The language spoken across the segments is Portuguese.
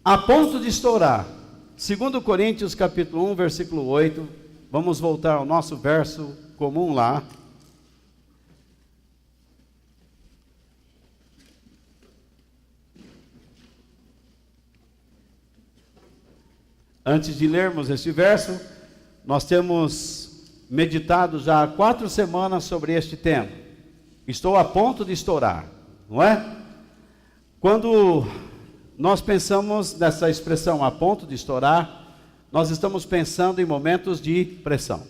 A ponto de estourar. 2 Coríntios capítulo 1, versículo 8. Vamos voltar ao nosso verso comum lá. Antes de lermos este verso, nós temos meditado já há 4 semanas sobre este tema. Estou a ponto de estourar, não é? Quando nós pensamos nessa expressão a ponto de estourar, nós estamos pensando em momentos de pressão.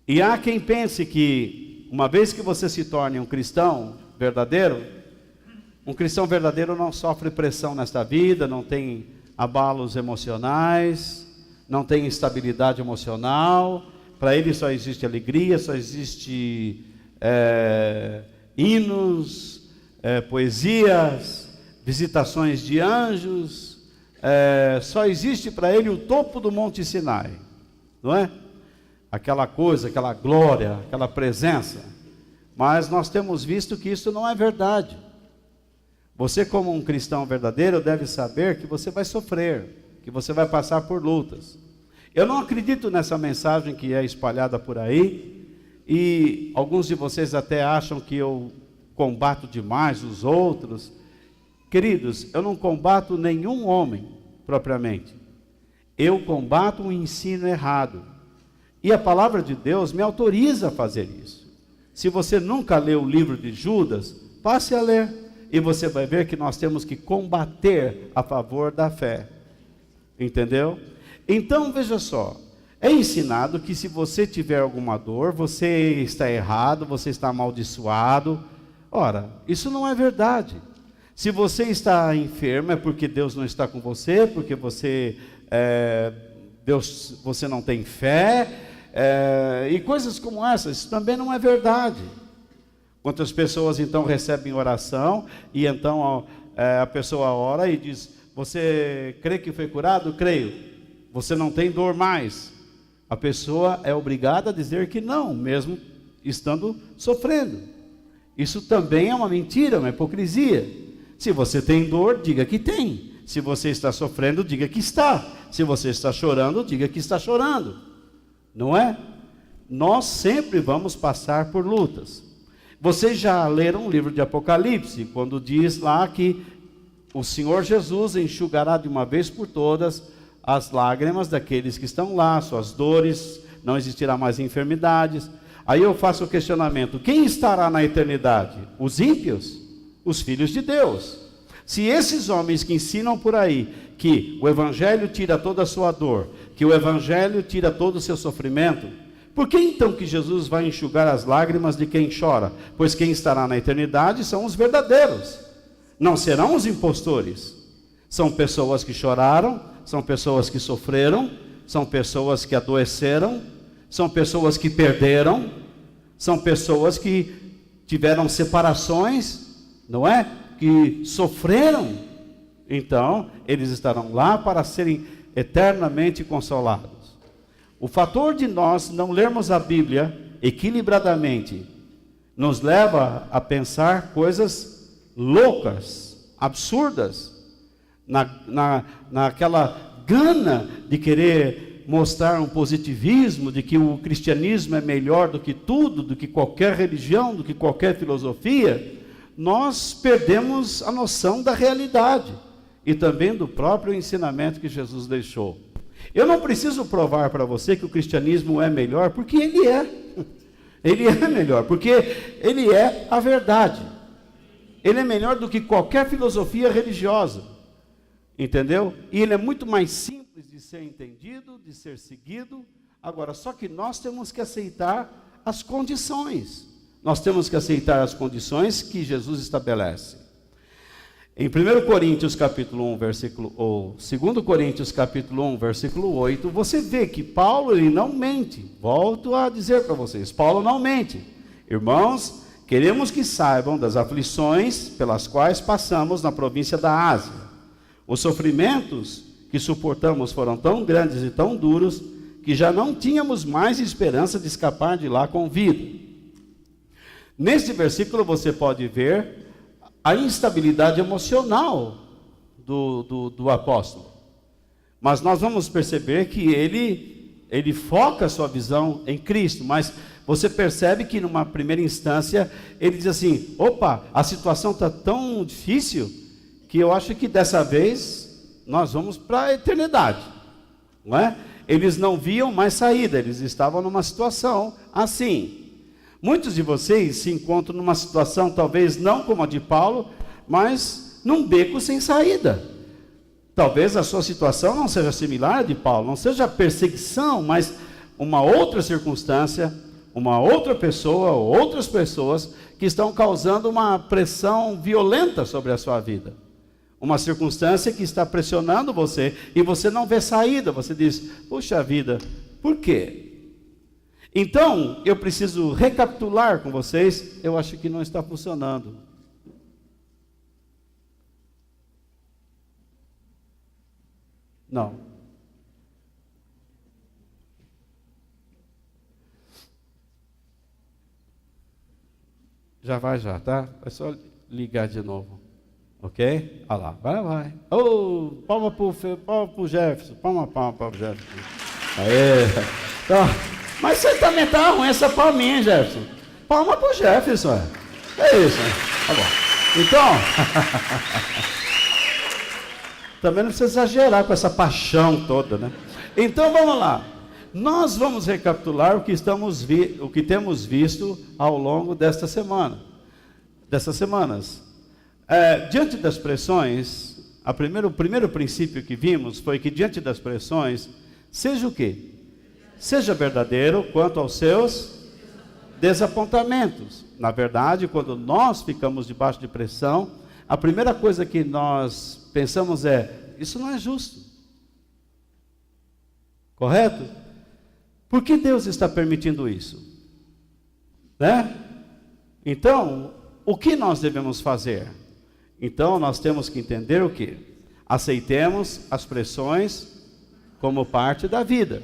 E há quem pense que, uma vez que você se torne um cristão verdadeiro não sofre pressão nesta vida, não tem abalos emocionais, não tem instabilidade emocional, para ele só existe alegria, só existe hinos, poesias, visitações de anjos, só existe para ele o topo do Monte Sinai, não é? Aquela coisa, aquela glória, aquela presença. Mas nós temos visto que isso não é verdade. Você, como um cristão verdadeiro, deve saber que você vai sofrer, que você vai passar por lutas. Eu não acredito nessa mensagem que é espalhada por aí, e alguns de vocês até acham que eu combato demais os outros. Queridos, eu não combato nenhum homem, propriamente. Eu combato um ensino errado. E a palavra de Deus me autoriza a fazer isso. Se você nunca leu o livro de Judas, passe a ler. E você vai ver que nós temos que combater a favor da fé. Entendeu? Então, veja só. É ensinado que se você tiver alguma dor, você está errado, você está amaldiçoado. Ora, isso não é verdade. Se você está enfermo, é porque Deus não está com você, porque você não tem fé, e coisas como essas. Isso também não é verdade. Quantas pessoas então recebem oração, e então a pessoa ora e diz: você crê que foi curado? Creio. Você não tem dor mais. A pessoa é obrigada a dizer que não, mesmo estando sofrendo. Isso também é uma mentira, uma hipocrisia. Se você tem dor, diga que tem. Se você está sofrendo, diga que está. Se você está chorando, diga que está chorando. Não é? Nós sempre vamos passar por lutas. Vocês já leram o livro de Apocalipse, quando diz lá que o Senhor Jesus enxugará de uma vez por todas as lágrimas daqueles que estão lá, suas dores, não existirá mais enfermidades. Aí eu faço o questionamento: quem estará na eternidade? Os ímpios? Os filhos de Deus. Se esses homens que ensinam por aí que o Evangelho tira toda a sua dor, que o Evangelho tira todo o seu sofrimento, por que então que Jesus vai enxugar as lágrimas de quem chora? Pois quem estará na eternidade são os verdadeiros, não serão os impostores. São pessoas que choraram, são pessoas que sofreram, são pessoas que adoeceram, são pessoas que perderam, são pessoas que tiveram separações, não é? Que sofreram. Então, eles estarão lá para serem eternamente consolados. O fator de nós não lermos a Bíblia equilibradamente nos leva a pensar coisas loucas, absurdas, naquela gana de querer mostrar um positivismo, de que o cristianismo é melhor do que tudo, do que qualquer religião, do que qualquer filosofia. Nós perdemos a noção da realidade e também do próprio ensinamento que Jesus deixou. Eu não preciso provar para você que o cristianismo é melhor, porque ele é. Ele é melhor, porque ele é a verdade. Ele é melhor do que qualquer filosofia religiosa. Entendeu? E ele é muito mais simples de ser entendido, de ser seguido. Agora, só que nós temos que aceitar as condições. Nós temos que aceitar as condições que Jesus estabelece. Em 1 Coríntios capítulo 1, ou 2 Coríntios capítulo 1, versículo 8, você vê que Paulo, ele não mente. Volto a dizer para vocês, Paulo não mente. Irmãos, queremos que saibam das aflições pelas quais passamos na província da Ásia. Os sofrimentos que suportamos foram tão grandes e tão duros, que já não tínhamos mais esperança de escapar de lá com vida. Neste versículo você pode ver a instabilidade emocional do apóstolo. Mas nós vamos perceber que ele foca a sua visão em Cristo, mas você percebe que numa primeira instância ele diz assim, opa, a situação está tão difícil que eu acho que dessa vez nós vamos para a eternidade, não é? Eles não viam mais saída, eles estavam numa situação assim. Muitos de vocês se encontram numa situação, talvez não como a de Paulo, mas num beco sem saída. Talvez a sua situação não seja similar à de Paulo, não seja perseguição, mas uma outra circunstância, uma outra pessoa, ou outras pessoas que estão causando uma pressão violenta sobre a sua vida. Uma circunstância que está pressionando você e você não vê saída. Você diz, puxa vida, por quê? Então, eu preciso recapitular com vocês, eu acho que não está funcionando. Não. Já vai, tá? É só ligar de novo. Ok? Olha lá, vai. Oh, palma pro Jefferson, palma para o Jefferson. Aê. Então, mas você também tá ruim essa palminha, hein, Jefferson? Palma pro Jefferson, é isso. Tá bom. Então, também não precisa exagerar com essa paixão toda, né? Então, vamos lá. Nós vamos recapitular o que temos visto ao longo dessas semanas. Diante das pressões, o primeiro princípio que vimos foi que diante das pressões, seja o quê? Seja verdadeiro quanto aos seus desapontamentos. Na verdade, quando nós ficamos debaixo de pressão, a primeira coisa que nós pensamos é, isso não é justo. Correto? Por que Deus está permitindo isso? Né? Então, o que nós devemos fazer? Então, nós temos que entender o quê? Aceitemos as pressões como parte da vida.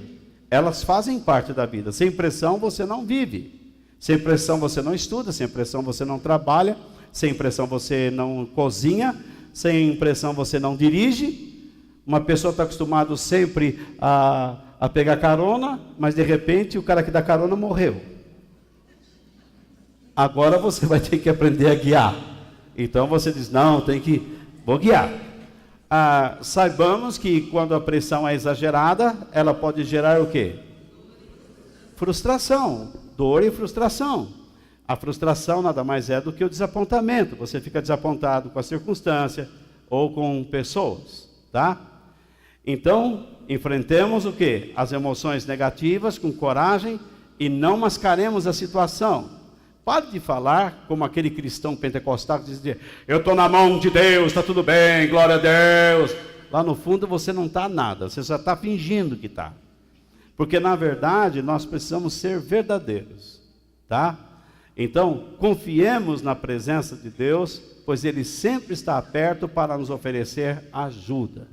Elas fazem parte da vida. Sem pressão você não vive. Sem pressão você não estuda, sem pressão você não trabalha, sem pressão você não cozinha, sem pressão você não dirige. Uma pessoa está acostumada sempre a pegar carona, mas de repente o cara que dá carona morreu. Agora você vai ter que aprender a guiar. Então você diz, não, vou guiar. Saibamos que quando a pressão é exagerada, ela pode gerar o quê? Frustração, dor e frustração. A frustração nada mais é do que o desapontamento. Você fica desapontado com a circunstância ou com pessoas, tá? Então, enfrentemos o quê? As emoções negativas com coragem e não mascaremos a situação. Pare de falar como aquele cristão pentecostal que diz, eu estou na mão de Deus, está tudo bem, glória a Deus. Lá no fundo você não está nada, você só está fingindo que está. Porque na verdade nós precisamos ser verdadeiros, tá? Então, confiemos na presença de Deus, pois Ele sempre está perto para nos oferecer ajuda.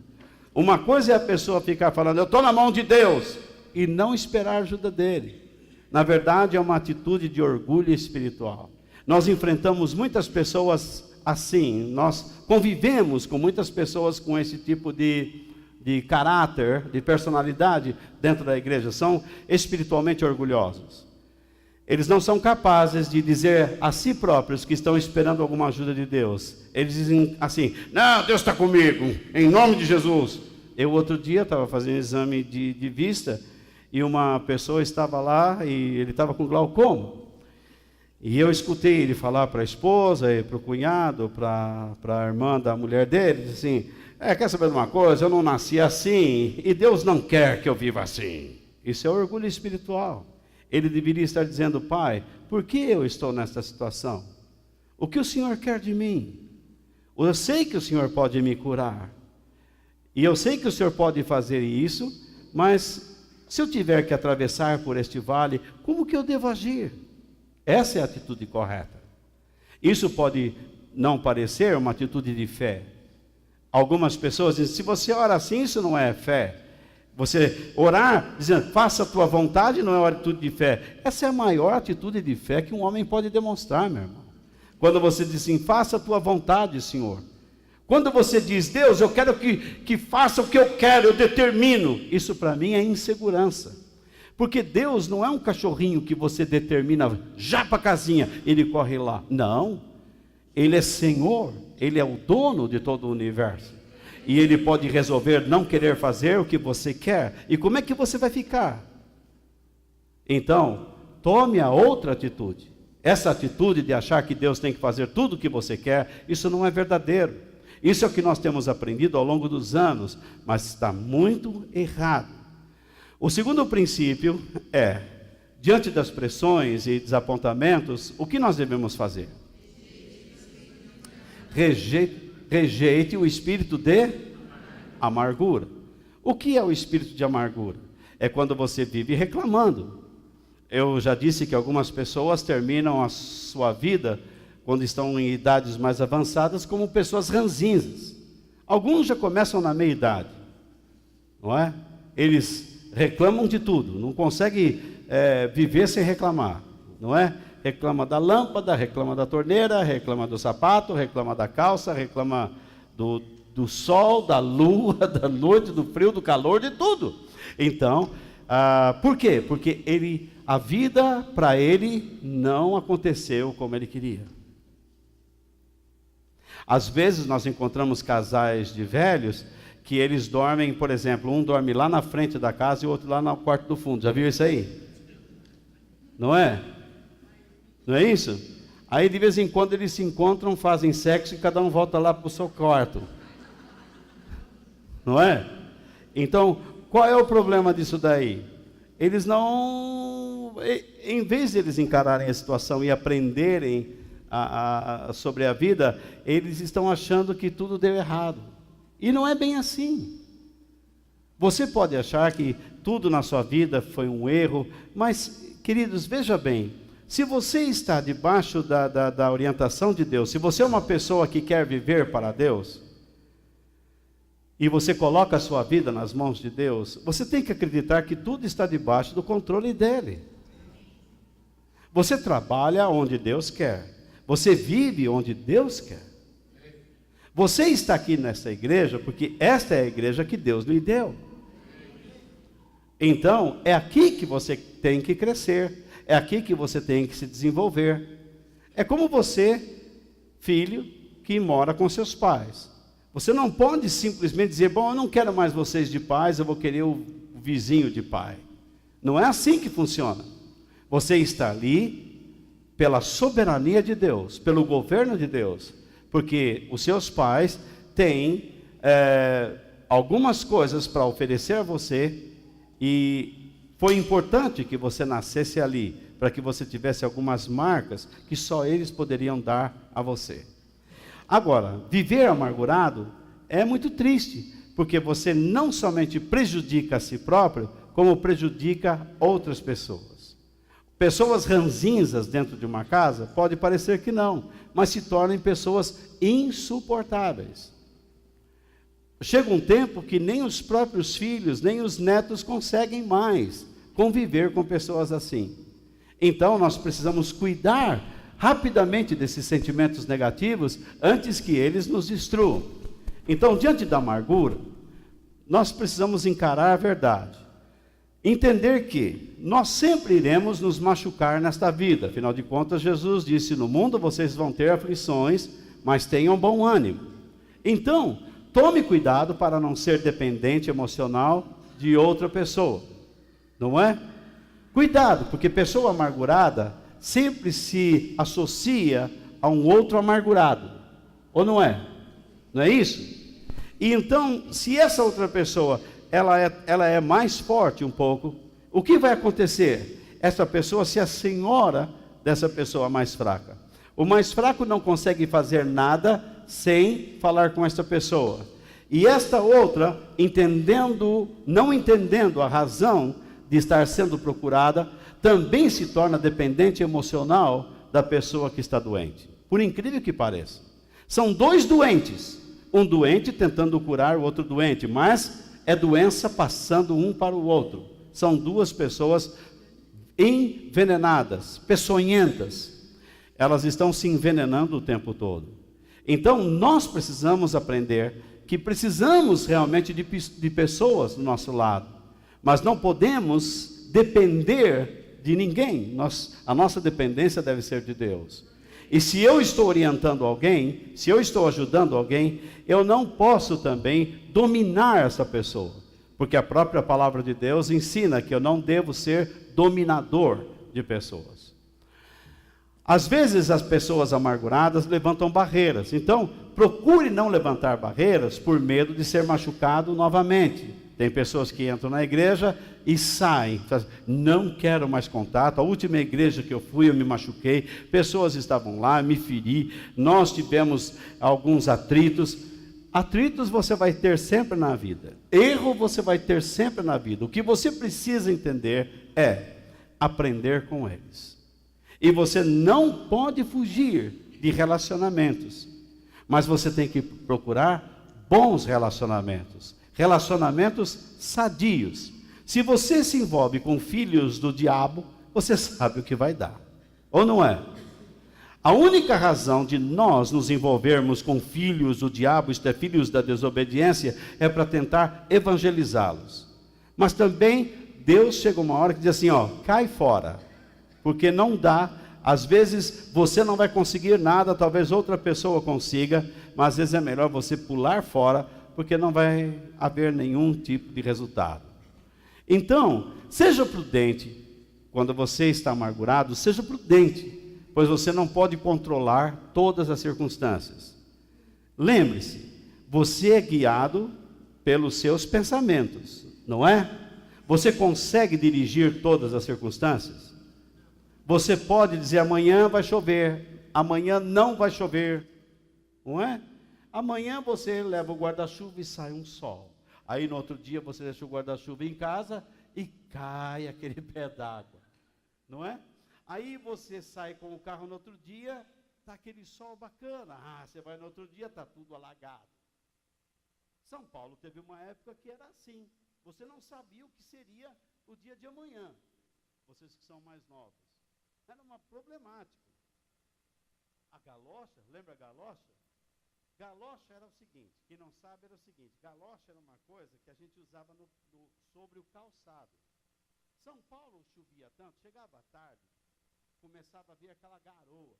Uma coisa é a pessoa ficar falando, eu estou na mão de Deus, e não esperar a ajuda dEle. Na verdade, é uma atitude de orgulho espiritual. Nós enfrentamos muitas pessoas assim, nós convivemos com muitas pessoas com esse tipo de caráter, de personalidade dentro da igreja, são espiritualmente orgulhosos. Eles não são capazes de dizer a si próprios que estão esperando alguma ajuda de Deus. Eles dizem assim, não, Deus está comigo, em nome de Jesus. Eu outro dia estava fazendo exame de vista, e uma pessoa estava lá e ele estava com glaucoma. E eu escutei ele falar para a esposa e para o cunhado, para a irmã da mulher dele, assim, quer saber de uma coisa? Eu não nasci assim e Deus não quer que eu viva assim. Isso é orgulho espiritual. Ele deveria estar dizendo: Pai, por que eu estou nesta situação? O que o Senhor quer de mim? Eu sei que o Senhor pode me curar, e eu sei que o Senhor pode fazer isso, mas se eu tiver que atravessar por este vale, como que eu devo agir? Essa é a atitude correta. Isso pode não parecer uma atitude de fé. Algumas pessoas dizem: se você ora assim, isso não é fé. Você orar dizendo: faça a tua vontade, não é uma atitude de fé. Essa é a maior atitude de fé que um homem pode demonstrar, meu irmão. Quando você diz assim: faça a tua vontade, Senhor. Quando você diz: Deus, eu quero que faça o que eu quero, eu determino. Isso para mim é insegurança. Porque Deus não é um cachorrinho que você determina já para a casinha, ele corre lá. Não. Ele é Senhor, Ele é o dono de todo o universo. E Ele pode resolver não querer fazer o que você quer. E como é que você vai ficar? Então, tome a outra atitude. Essa atitude de achar que Deus tem que fazer tudo o que você quer, isso não é verdadeiro. Isso é o que nós temos aprendido ao longo dos anos, mas está muito errado. O segundo princípio é: diante das pressões e desapontamentos, o que nós devemos fazer? Rejeite o espírito de amargura. O que é o espírito de amargura? É quando você vive reclamando. Eu já disse que algumas pessoas terminam a sua vida, quando estão em idades mais avançadas, como pessoas ranzinzas. Alguns já começam na meia-idade, não é? Eles reclamam de tudo, não conseguem viver sem reclamar, não é? Reclama da lâmpada, reclama da torneira, reclama do sapato, reclama da calça, reclama do sol, da lua, da noite, do frio, do calor, de tudo. Então, por quê? Porque a vida para ele não aconteceu como ele queria. Às vezes nós encontramos casais de velhos que eles dormem, por exemplo, um dorme lá na frente da casa e o outro lá no quarto do fundo. Já viu isso aí? Não é? Não é isso? Aí de vez em quando eles se encontram, fazem sexo e cada um volta lá para o seu quarto. Não é? Então, qual é o problema disso daí? Eles não, em vez de eles encararem a situação e aprenderem sobre a vida, eles estão achando que tudo deu errado. E não é bem assim. Você pode achar que tudo na sua vida foi um erro, mas, queridos, veja bem, se você está debaixo da orientação de Deus, se você é uma pessoa que quer viver para Deus, e você coloca a sua vida nas mãos de Deus, você tem que acreditar que tudo está debaixo do controle dEle. Você trabalha onde Deus quer. Você vive onde Deus quer. Você está aqui nessa igreja porque esta é a igreja que Deus lhe deu. Então, é aqui que você tem que crescer. É aqui que você tem que se desenvolver. É como você, filho, que mora com seus pais. Você não pode simplesmente dizer: bom, eu não quero mais vocês de pais, eu vou querer o vizinho de pai. Não é assim que funciona. Você está ali pela soberania de Deus, pelo governo de Deus, porque os seus pais têm algumas coisas para oferecer a você, e foi importante que você nascesse ali, para que você tivesse algumas marcas que só eles poderiam dar a você. Agora, viver amargurado é muito triste, porque você não somente prejudica a si próprio, como prejudica outras pessoas. Pessoas ranzinzas dentro de uma casa, pode parecer que não, mas se tornem pessoas insuportáveis. Chega um tempo que nem os próprios filhos, nem os netos conseguem mais conviver com pessoas assim. Então nós precisamos cuidar rapidamente desses sentimentos negativos antes que eles nos destruam. Então, diante da amargura, nós precisamos encarar a verdade. Entender que nós sempre iremos nos machucar nesta vida. Afinal de contas, Jesus disse: no mundo vocês vão ter aflições, mas tenham bom ânimo. Então, tome cuidado para não ser dependente emocional de outra pessoa. Não é? Cuidado, porque pessoa amargurada sempre se associa a um outro amargurado, ou não é? Não é isso? E então, se essa outra pessoa, ela é mais forte um pouco, o que vai acontecer? essa pessoa ser a senhora dessa pessoa mais fraca. O mais fraco não consegue fazer nada sem falar com esta pessoa. E esta outra, não entendendo a razão de estar sendo procurada, também se torna dependente emocional da pessoa que está doente. Por incrível que pareça. São dois doentes. Um doente tentando curar o outro doente, mas é doença passando um para o outro. São duas pessoas envenenadas, peçonhentas. Elas estão se envenenando o tempo todo. Então, nós precisamos aprender que precisamos realmente de pessoas do nosso lado. Mas não podemos depender de ninguém. A nossa dependência deve ser de Deus. E se eu estou orientando alguém, se eu estou ajudando alguém, eu não posso também dominar essa pessoa. Porque a própria palavra de Deus ensina que eu não devo ser dominador de pessoas. Às vezes as pessoas amarguradas levantam barreiras. Então, procure não levantar barreiras por medo de ser machucado novamente. Tem pessoas que entram na igreja e saem. Não quero mais contato. A última igreja que eu fui, eu me machuquei. Pessoas estavam lá, me feri. Nós tivemos alguns atritos. Atritos você vai ter sempre na vida. Erro você vai ter sempre na vida. O que você precisa entender é aprender com eles. E você não pode fugir de relacionamentos. Mas você tem que procurar bons relacionamentos. Relacionamentos sadios. Se você se envolve com filhos do diabo, você sabe o que vai dar. Ou não é? A única razão de nós nos envolvermos com filhos do diabo, isto é, filhos da desobediência, é para tentar evangelizá-los. Mas também Deus chega uma hora que diz assim, cai fora. Porque não dá, às vezes você não vai conseguir nada, talvez outra pessoa consiga, mas às vezes é melhor você pular fora, porque não vai haver nenhum tipo de resultado. Então, seja prudente, quando você está amargurado, seja prudente, pois você não pode controlar todas as circunstâncias. Lembre-se, você é guiado pelos seus pensamentos, não é? Você consegue dirigir todas as circunstâncias? Você pode dizer, amanhã vai chover, amanhã não vai chover, não é? Amanhã você leva o guarda-chuva e sai um sol. Aí no outro dia você deixa o guarda-chuva em casa e cai aquele pé d'água, não é? Aí você sai com o carro no outro dia, está aquele sol bacana. Você vai no outro dia, está tudo alagado. São Paulo teve uma época que era assim. Você não sabia o que seria o dia de amanhã. Vocês que são mais novos. Era uma problemática. A galocha, lembra a galocha? Galocha era o seguinte, quem não sabe era o seguinte, galocha era uma coisa que a gente usava sobre o calçado. São Paulo chovia tanto, chegava à tarde, começava a vir aquela garoa,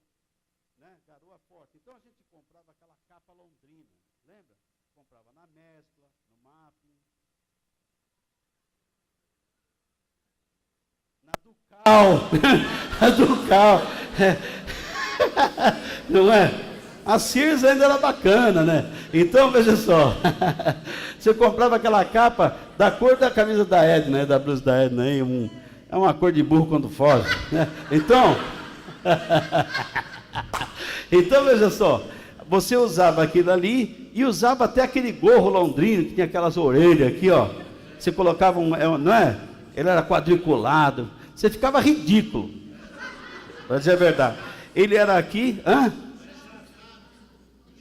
né? Garoa forte. Então a gente comprava aquela capa londrina, lembra? Comprava na Mescla, no Mapim, na Ducal, a Ducal, não é? A Sears ainda era bacana, né? Então, veja só, você comprava aquela capa da cor da camisa da Edna, né? Da blusa da Edna, aí, é uma cor de burro quando foge, né? Então, veja só, você usava aquilo ali e usava até aquele gorro londrino, que tinha aquelas orelhas aqui, você colocava não é? Ele era quadriculado, você ficava ridículo, para dizer a verdade. Ele era aqui,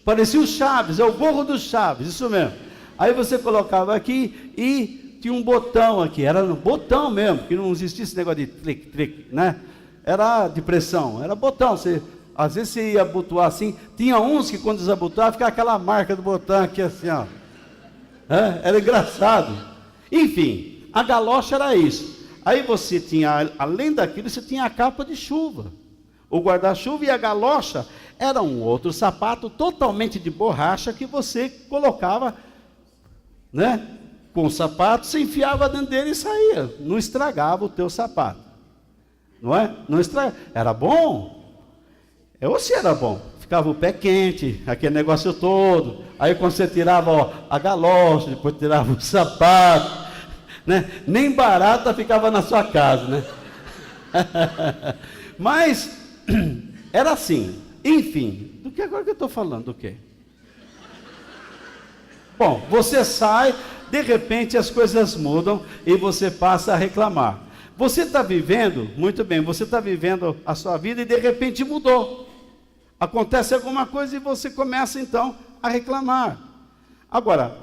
parecia o Chaves, é o gorro do Chaves, isso mesmo. Aí você colocava aqui e tinha um botão aqui, era um botão mesmo, que não existia esse negócio de tric, né? Era de pressão, era botão, às vezes você ia abotoar assim, tinha uns que quando desabotoava ficava aquela marca do botão aqui assim, era engraçado. Enfim, a galocha era isso. Aí você tinha, além daquilo, você tinha a capa de chuva. O guarda-chuva e a galocha era um outro sapato totalmente de borracha que você colocava, né? Com o sapato, você enfiava dentro dele e saía. Não estragava o teu sapato. Não é? Não estragava. Era bom? Ou se era bom? Ficava o pé quente, aquele negócio todo. Aí quando você tirava a galocha, depois tirava o sapato, né? Nem barata ficava na sua casa, né? Mas era assim. Enfim, do que agora que eu estou falando? Do quê? Bom, você sai, de repente as coisas mudam e você passa a reclamar. Você está vivendo, muito bem, você está vivendo a sua vida e de repente mudou. Acontece alguma coisa e você começa então a reclamar. Agora,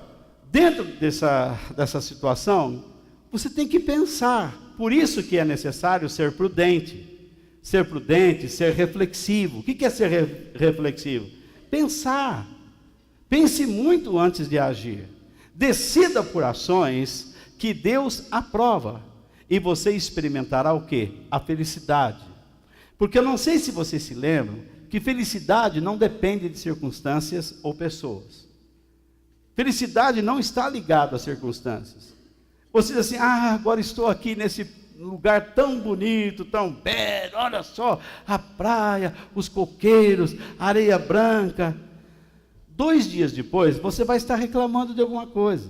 dentro dessa situação, você tem que pensar. Por isso que é necessário ser prudente. Ser prudente, ser reflexivo. O que é ser reflexivo? Pensar. Pense muito antes de agir. Decida por ações que Deus aprova. E você experimentará o quê? A felicidade. Porque eu não sei se vocês se lembram que felicidade não depende de circunstâncias ou pessoas. Felicidade não está ligada às circunstâncias. Você diz assim, agora estou aqui nesse lugar tão bonito, tão belo, olha só, a praia, os coqueiros, a areia branca. 2 dias depois, você vai estar reclamando de alguma coisa.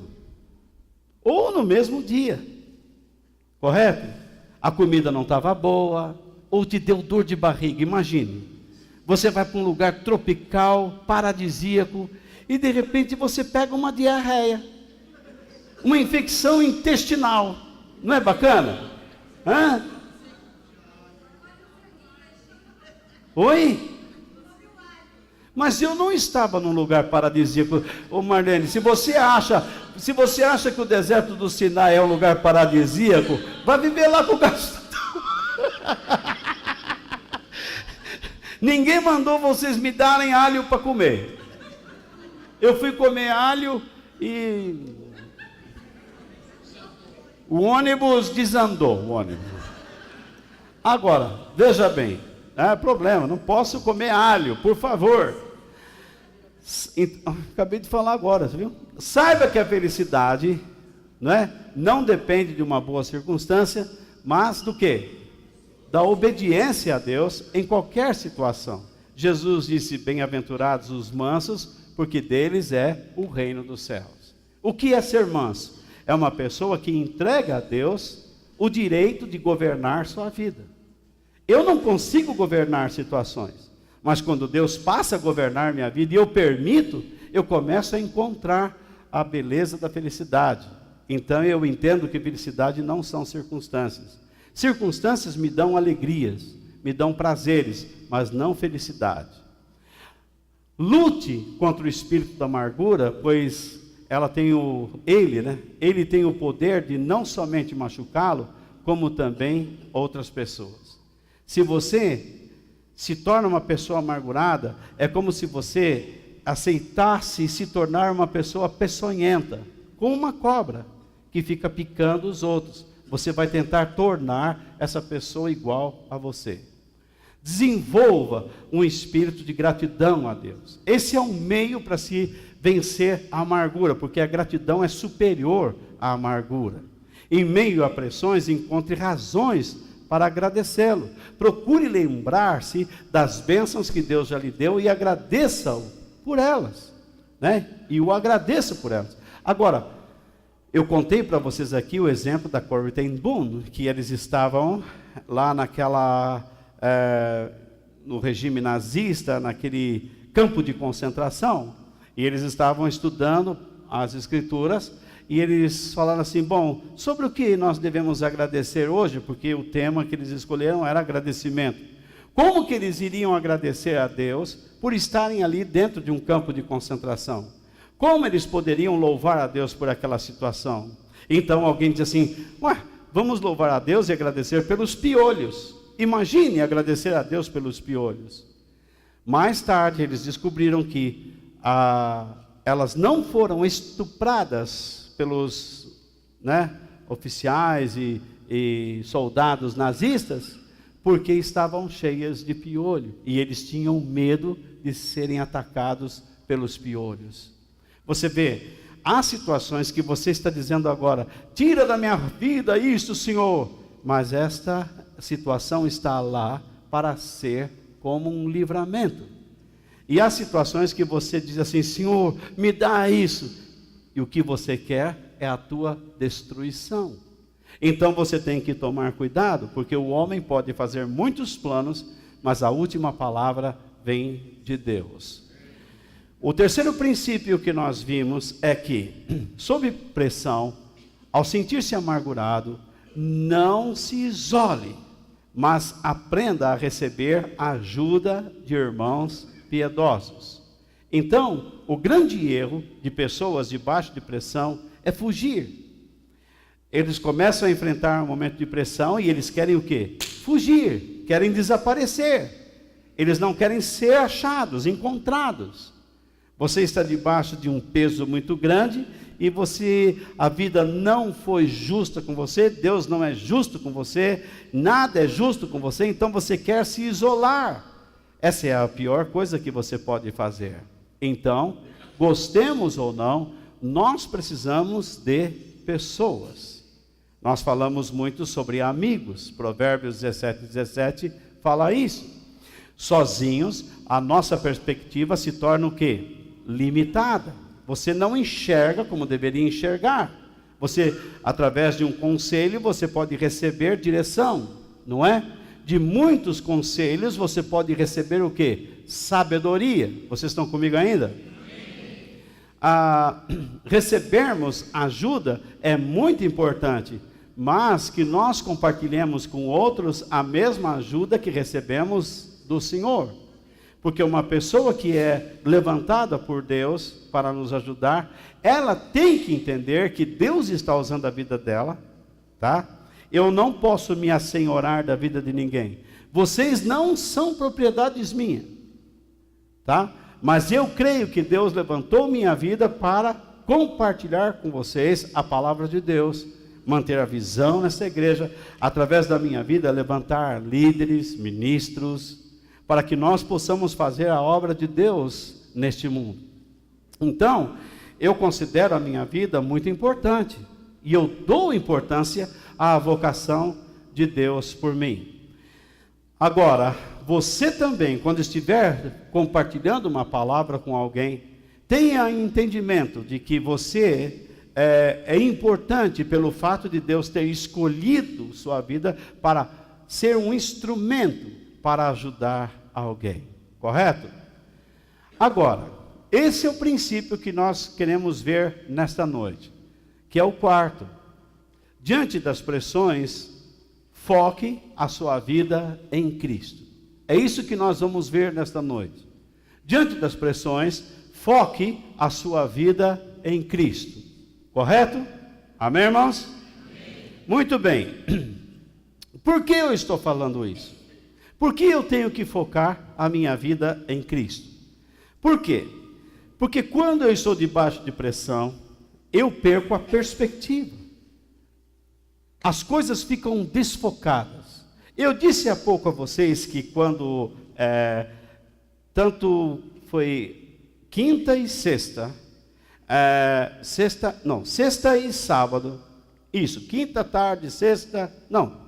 Ou no mesmo dia. Correto? A comida não estava boa, ou te deu dor de barriga, imagine. Você vai para um lugar tropical, paradisíaco, e de repente você pega uma diarreia, uma infecção intestinal. Não é bacana? Hã? Oi? Mas eu não estava num lugar paradisíaco. Ô Marlene, se você acha que o deserto do Sinai é um lugar paradisíaco, vai viver lá com o Gastão. Ninguém mandou vocês me darem alho para comer. Eu fui comer alho e o ônibus desandou. Agora, veja bem, é problema, não posso comer alho, por favor. Acabei de falar agora, você viu? Saiba que a felicidade, não depende de uma boa circunstância, mas do quê? Da obediência a Deus em qualquer situação. Jesus disse, bem-aventurados os mansos, porque deles é o reino dos céus. O que é ser manso? É uma pessoa que entrega a Deus o direito de governar sua vida. Eu não consigo governar situações, mas quando Deus passa a governar minha vida e eu permito, eu começo a encontrar a beleza da felicidade. Então eu entendo que felicidade não são circunstâncias. Circunstâncias me dão alegrias, me dão prazeres, mas não felicidade. Lute contra o espírito da amargura, pois ele tem o poder de não somente machucá-lo, como também outras pessoas. Se você se torna uma pessoa amargurada, é como se você aceitasse se tornar uma pessoa peçonhenta, como uma cobra que fica picando os outros. Você vai tentar tornar essa pessoa igual a você. Desenvolva um espírito de gratidão a Deus. Esse é um meio para se vencer a amargura, porque a gratidão é superior à amargura. Em meio a pressões, encontre razões para agradecê-lo. Procure lembrar-se das bênçãos que Deus já lhe deu e agradeça-o por elas, E o agradeça por elas. Agora, eu contei para vocês aqui o exemplo da Corrie ten Boom, que eles estavam lá no regime nazista, naquele campo de concentração, e eles estavam estudando as escrituras, e eles falaram assim, bom, sobre o que nós devemos agradecer hoje, porque o tema que eles escolheram era agradecimento. Como que eles iriam agradecer a Deus por estarem ali dentro de um campo de concentração? Como eles poderiam louvar a Deus por aquela situação? Então alguém diz assim, vamos louvar a Deus e agradecer pelos piolhos. Imagine agradecer a Deus pelos piolhos. Mais tarde eles descobriram que elas não foram estupradas pelos oficiais e soldados nazistas, porque estavam cheias de piolho, e eles tinham medo de serem atacados pelos piolhos. Você vê, há situações que você está dizendo agora, tira da minha vida isso, Senhor, mas esta situação está lá para ser como um livramento. E há situações que você diz assim, Senhor, me dá isso, e o que você quer é a tua destruição. Então você tem que tomar cuidado, porque o homem pode fazer muitos planos, mas a última palavra vem de Deus. O terceiro princípio que nós vimos é que, sob pressão, ao sentir-se amargurado, não se isole, mas aprenda a receber a ajuda de irmãos piedosos. Então, o grande erro de pessoas debaixo de pressão é fugir. Eles começam a enfrentar um momento de pressão e eles querem o quê? Fugir, querem desaparecer. Eles não querem ser achados, encontrados. Você está debaixo de um peso muito grande e a vida não foi justa com você, Deus não é justo com você, nada é justo com você, então você quer se isolar. Essa é a pior coisa que você pode fazer. Então, gostemos ou não, nós precisamos de pessoas. Nós falamos muito sobre amigos, Provérbios 17 fala isso. Sozinhos, a nossa perspectiva se torna o quê? Limitada. Você não enxerga como deveria enxergar. Você, através de um conselho, você pode receber direção, não é? De muitos conselhos, você pode receber o quê? Sabedoria. Vocês estão comigo ainda? Recebermos ajuda é muito importante, mas que nós compartilhemos com outros a mesma ajuda que recebemos do Senhor. Porque uma pessoa que é levantada por Deus para nos ajudar, ela tem que entender que Deus está usando a vida dela, tá? Eu não posso me assenhorar da vida de ninguém. Vocês não são propriedades minhas, tá? Mas eu creio que Deus levantou minha vida para compartilhar com vocês a palavra de Deus, manter a visão nessa igreja, através da minha vida, levantar líderes, ministros, para que nós possamos fazer a obra de Deus neste mundo. Então, eu considero a minha vida muito importante, e eu dou importância à vocação de Deus por mim. Agora, você também, quando estiver compartilhando uma palavra com alguém, tenha entendimento de que você é importante pelo fato de Deus ter escolhido sua vida para ser um instrumento para ajudar alguém, correto? Agora, esse é o princípio que nós queremos ver nesta noite, que é o quarto. Diante das pressões, foque a sua vida em Cristo. É isso que nós vamos ver nesta noite. Diante das pressões, foque a sua vida em Cristo. Correto? Amém, irmãos? Amém. Muito bem. Por que eu estou falando isso? Por que eu tenho que focar a minha vida em Cristo? Por quê? Porque quando eu estou debaixo de pressão, eu perco a perspectiva. As coisas ficam desfocadas. Eu disse há pouco a vocês que quando tanto foi quinta e sexta, sexta e sábado, isso, quinta, tarde, sexta, não,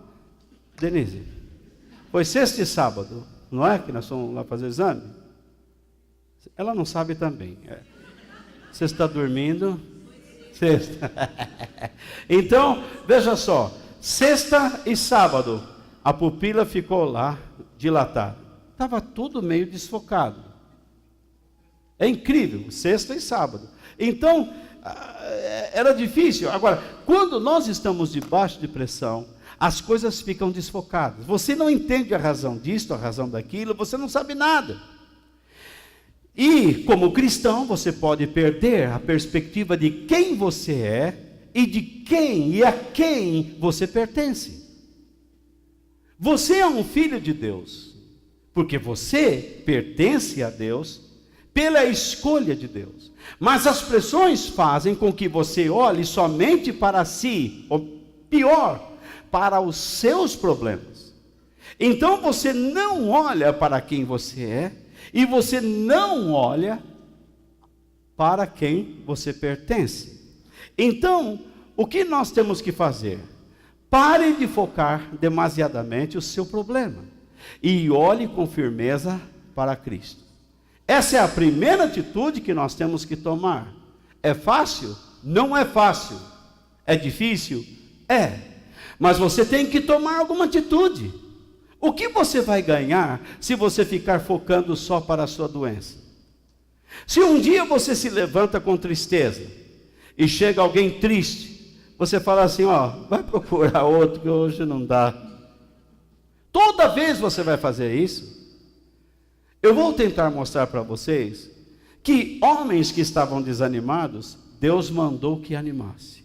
Denise, foi sexta e sábado, não é que nós fomos lá fazer exame? Ela não sabe também. Você está dormindo? Sexta. Então, veja só, sexta e sábado, a pupila ficou lá dilatada. Estava tudo meio desfocado. É incrível, sexta e sábado. Então, era difícil. Agora, quando nós estamos debaixo de pressão, as coisas ficam desfocadas. Você não entende a razão disto, a razão daquilo, você não sabe nada. E, como cristão, você pode perder a perspectiva de quem você é e de quem e a quem você pertence. Você é um filho de Deus, porque você pertence a Deus pela escolha de Deus. Mas as pressões fazem com que você olhe somente para si, ou pior, para os seus problemas. Então você não olha para quem você é, e você não olha para quem você pertence. Então, o que nós temos que fazer? Pare de focar demasiadamente o seu problema e olhe com firmeza para Cristo. Essa é a primeira atitude que nós temos que tomar. É fácil? Não é fácil. É difícil? É. Mas você tem que tomar alguma atitude. O que você vai ganhar se você ficar focando só para a sua doença? Se um dia você se levanta com tristeza e chega alguém triste, você fala assim, ó, vai procurar outro que hoje não dá. Toda vez você vai fazer isso. Eu vou tentar mostrar para vocês que homens que estavam desanimados, Deus mandou que animasse.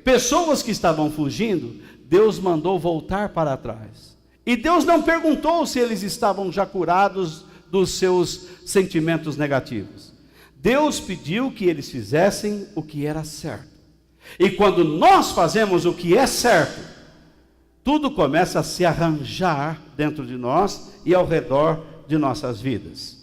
Pessoas que estavam fugindo, Deus mandou voltar para trás. E Deus não perguntou se eles estavam já curados dos seus sentimentos negativos. Deus pediu que eles fizessem o que era certo. E quando nós fazemos o que é certo, tudo começa a se arranjar dentro de nós e ao redor de nossas vidas.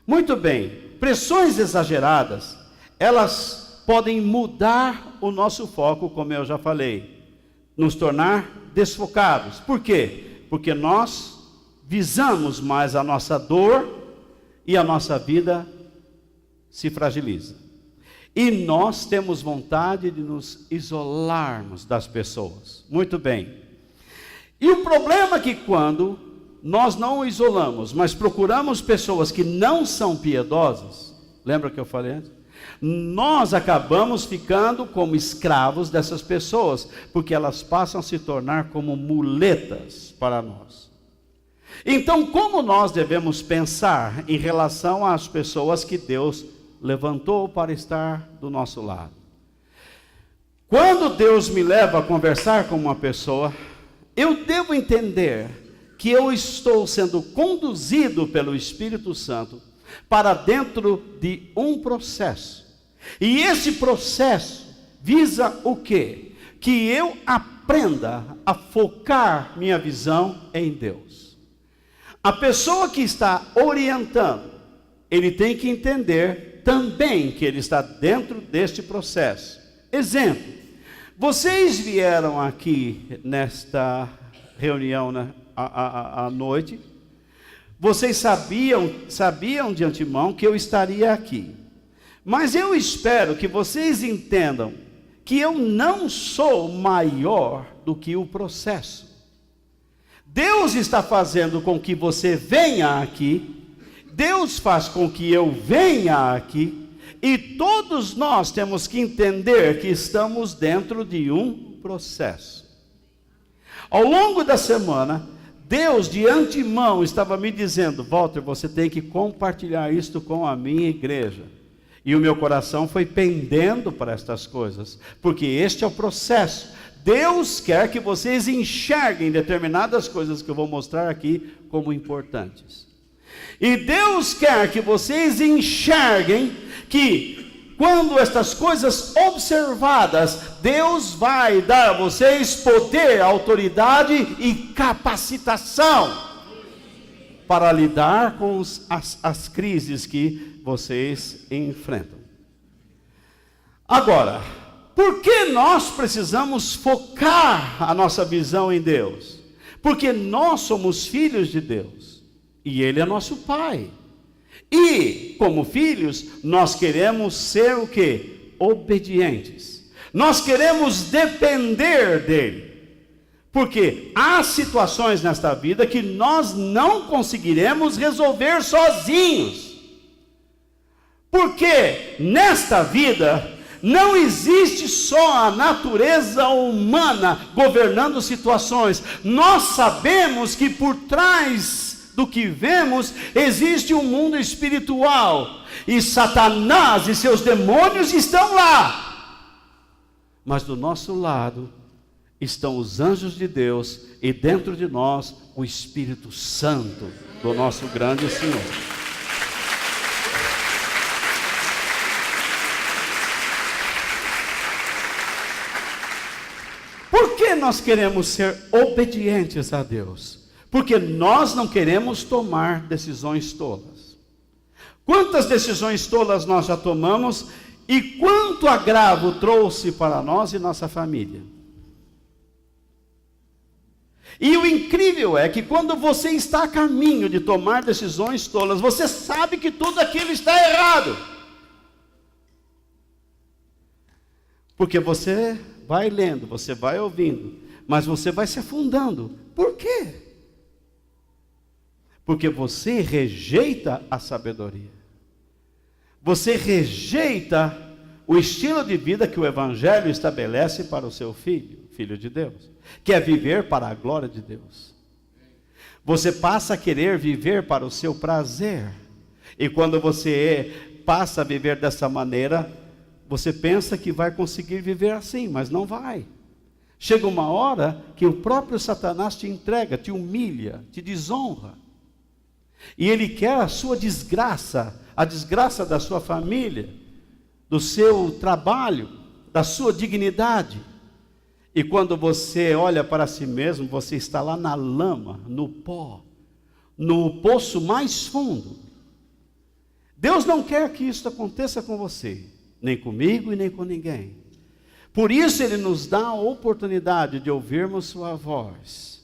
Muito bem, pressões exageradas, elas podem mudar o nosso foco, como eu já falei, nos tornar desfocados. Por quê? Porque nós visamos mais a nossa dor e a nossa vida se fragiliza. E nós temos vontade de nos isolarmos das pessoas. Muito bem. E o problema é que quando nós não isolamos, mas procuramos pessoas que não são piedosas, lembra que eu falei antes? Nós acabamos ficando como escravos dessas pessoas, porque elas passam a se tornar como muletas para nós. Então, como nós devemos pensar em relação às pessoas que Deus levantou para estar do nosso lado? Quando Deus me leva a conversar com uma pessoa, eu devo entender que eu estou sendo conduzido pelo Espírito Santo para dentro de um processo. E esse processo visa o quê? Que eu aprenda a focar minha visão em Deus. A pessoa que está orientando, ele tem que entender também que ele está dentro deste processo. Exemplo, vocês vieram aqui nesta reunião à noite, vocês sabiam de antemão que eu estaria aqui. Mas eu espero que vocês entendam que eu não sou maior do que o processo. Deus está fazendo com que você venha aqui, Deus faz com que eu venha aqui, e todos nós temos que entender que estamos dentro de um processo. Ao longo da semana, Deus de antemão estava me dizendo, Walter, você tem que compartilhar isto com a minha igreja. E o meu coração foi pendendo para estas coisas, porque este é o processo. Deus quer que vocês enxerguem determinadas coisas que eu vou mostrar aqui como importantes. E Deus quer que vocês enxerguem que quando estas coisas observadas, Deus vai dar a vocês poder, autoridade e capacitação para lidar com as crises que vocês enfrentam. Agora, por que nós precisamos focar a nossa visão em Deus? Porque nós somos filhos de Deus e Ele é nosso Pai. E, como filhos, nós queremos ser o quê? Obedientes. Nós queremos depender dEle. Porque há situações nesta vida que nós não conseguiremos resolver sozinhos. Porque nesta vida não existe só a natureza humana governando situações. Nós sabemos que por trás do que vemos existe um mundo espiritual. E Satanás e seus demônios estão lá. Mas do nosso lado estão os anjos de Deus e dentro de nós o Espírito Santo do nosso grande Senhor. Por que nós queremos ser obedientes a Deus? Porque nós não queremos tomar decisões tolas. Quantas decisões tolas nós já tomamos e quanto agravo trouxe para nós e nossa família? E o incrível é que quando você está a caminho de tomar decisões tolas, você sabe que tudo aquilo está errado. Porque você vai lendo, você vai ouvindo, mas você vai se afundando. Por quê? Porque você rejeita a sabedoria. Você rejeita o estilo de vida que o Evangelho estabelece para o seu filho, filho de Deus, que é viver para a glória de Deus. Você passa a querer viver para o seu prazer. E quando você passa a viver dessa maneira, você pensa que vai conseguir viver assim, mas não vai. Chega uma hora que o próprio Satanás te entrega, te humilha, te desonra. E ele quer a sua desgraça, a desgraça da sua família, do seu trabalho, da sua dignidade. E quando você olha para si mesmo, você está lá na lama, no pó, no poço mais fundo. Deus não quer que isso aconteça com você, nem comigo e nem com ninguém. Por isso Ele nos dá a oportunidade de ouvirmos sua voz.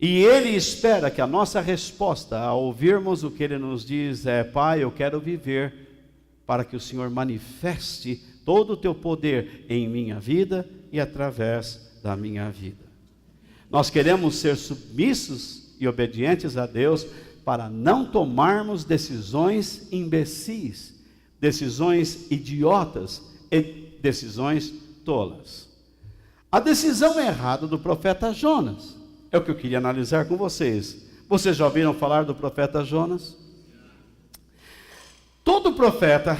E Ele espera que a nossa resposta ao ouvirmos o que Ele nos diz é: Pai, eu quero viver para que o Senhor manifeste todo o teu poder em minha vida e através da minha vida. Nós queremos ser submissos e obedientes a Deus para não tomarmos decisões imbecis, decisões idiotas e decisões tolas. A decisão errada do profeta Jonas é o que eu queria analisar com vocês. Vocês já ouviram falar do profeta Jonas? Todo profeta,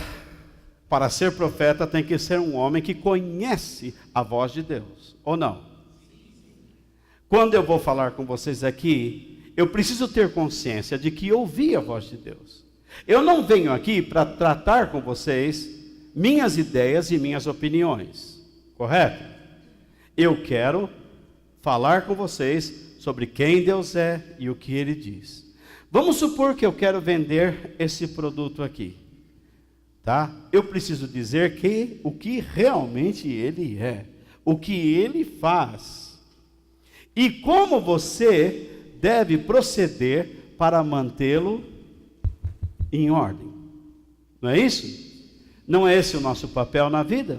para ser profeta, tem que ser um homem que conhece a voz de Deus, ou não? Quando eu vou falar com vocês aqui, eu preciso ter consciência de que ouvi a voz de Deus. Eu não venho aqui para tratar com vocês minhas ideias e minhas opiniões, correto? Eu quero falar com vocês sobre quem Deus é e o que Ele diz. Vamos supor que eu quero vender esse produto aqui, tá? Eu preciso dizer o que realmente ele é, o que ele faz, e como você deve proceder para mantê-lo em ordem. Não é isso? Não é esse o nosso papel na vida?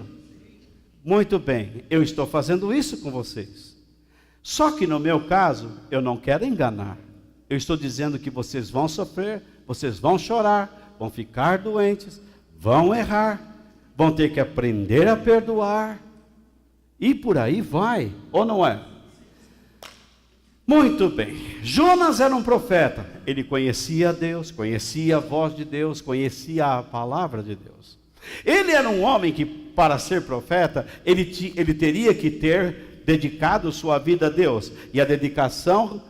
Muito bem, eu estou fazendo isso com vocês. Só que no meu caso, eu não quero enganar. Eu estou dizendo que vocês vão sofrer, vocês vão chorar, vão ficar doentes, vão errar, vão ter que aprender a perdoar, e por aí vai, ou não é? Muito bem, Jonas era um profeta, ele conhecia a Deus, conhecia a voz de Deus, conhecia a palavra de Deus. Ele era um homem que, para ser profeta, ele teria que ter dedicado sua vida a Deus, e a dedicação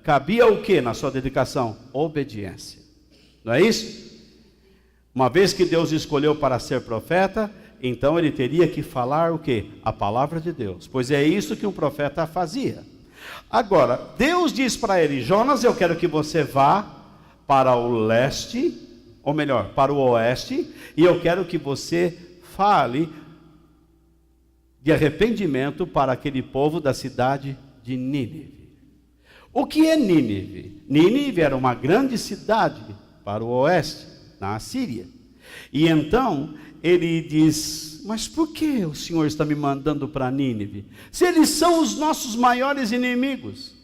cabia o que na sua dedicação? Obediência, não é isso? Uma vez que Deus escolheu para ser profeta, então ele teria que falar o que? A palavra de Deus, pois é isso que um profeta fazia. Agora, Deus diz para ele: Jonas, eu quero que você vá para o leste, ou melhor, para o oeste, e eu quero que você fale de arrependimento para aquele povo da cidade de Nínive. O que é Nínive? Nínive era uma grande cidade para o oeste, na Assíria. E então ele diz: mas por que o Senhor está me mandando para Nínive? Se eles são os nossos maiores inimigos.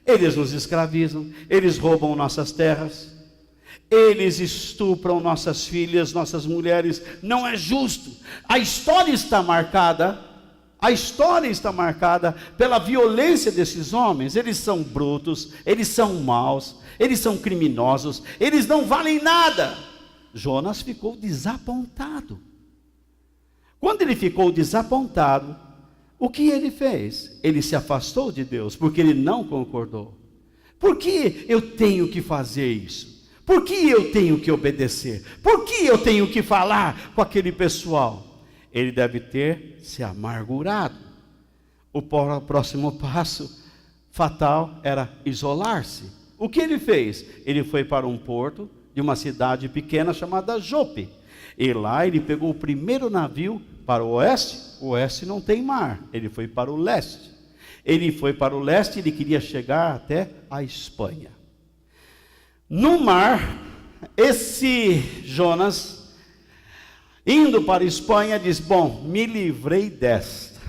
Eles nos escravizam, eles roubam nossas terras, eles estupram nossas filhas, nossas mulheres. Não é justo. A história está marcada pela violência desses homens. Eles são brutos, eles são maus, eles são criminosos, eles não valem nada. Jonas ficou desapontado. Quando ele ficou desapontado, o que ele fez? Ele se afastou de Deus, porque ele não concordou. Por que eu tenho que fazer isso? Por que eu tenho que obedecer? Por que eu tenho que falar com aquele pessoal? Ele deve ter se amargurado. O próximo passo fatal era isolar-se. O que ele fez? Ele foi para um porto de uma cidade pequena chamada Jope. E lá ele pegou o primeiro navio para o oeste. O oeste não tem mar. Ele foi para o leste. Ele foi para o leste e ele queria chegar até a Espanha. No mar, esse Jonas, indo para a Espanha, diz: bom, me livrei desta.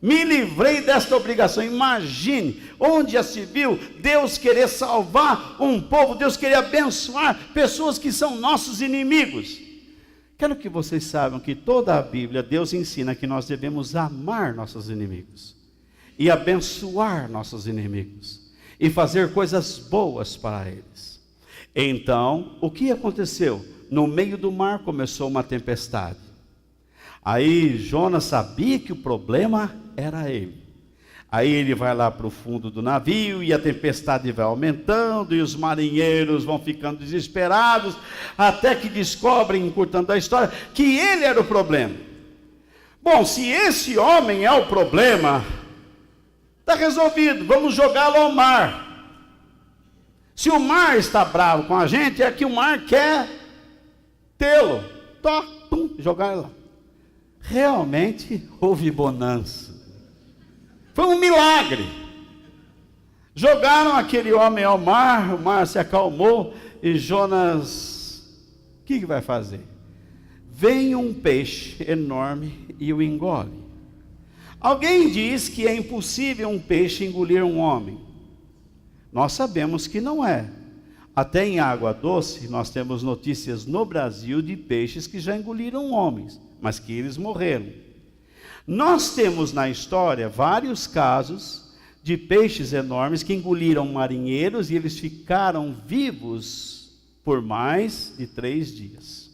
Me livrei desta obrigação. Imagine, onde já se viu Deus querer salvar um povo, Deus querer abençoar pessoas que são nossos inimigos. Quero que vocês saibam que toda a Bíblia, Deus ensina que nós devemos amar nossos inimigos e abençoar nossos inimigos e fazer coisas boas para eles. Então, o que aconteceu? No meio do mar começou uma tempestade. Aí Jonas sabia que o problema era ele. Aí ele vai lá para o fundo do navio e a tempestade vai aumentando e os marinheiros vão ficando desesperados, até que descobrem, encurtando a história, que ele era o problema. Bom, se esse homem é o problema, está resolvido, vamos jogá-lo ao mar. Se o mar está bravo com a gente, é que o mar quer tê-lo. Tó, pum, jogar lá. Realmente houve bonança. Foi um milagre. Jogaram aquele homem ao mar, o mar se acalmou e Jonas, o que vai fazer? Vem um peixe enorme e o engole. Alguém diz que é impossível um peixe engolir um homem. Nós sabemos que não é. Até em água doce, nós temos notícias no Brasil de peixes que já engoliram homens, mas que eles morreram. Nós temos na história vários casos de peixes enormes que engoliram marinheiros e eles ficaram vivos por mais de 3 dias.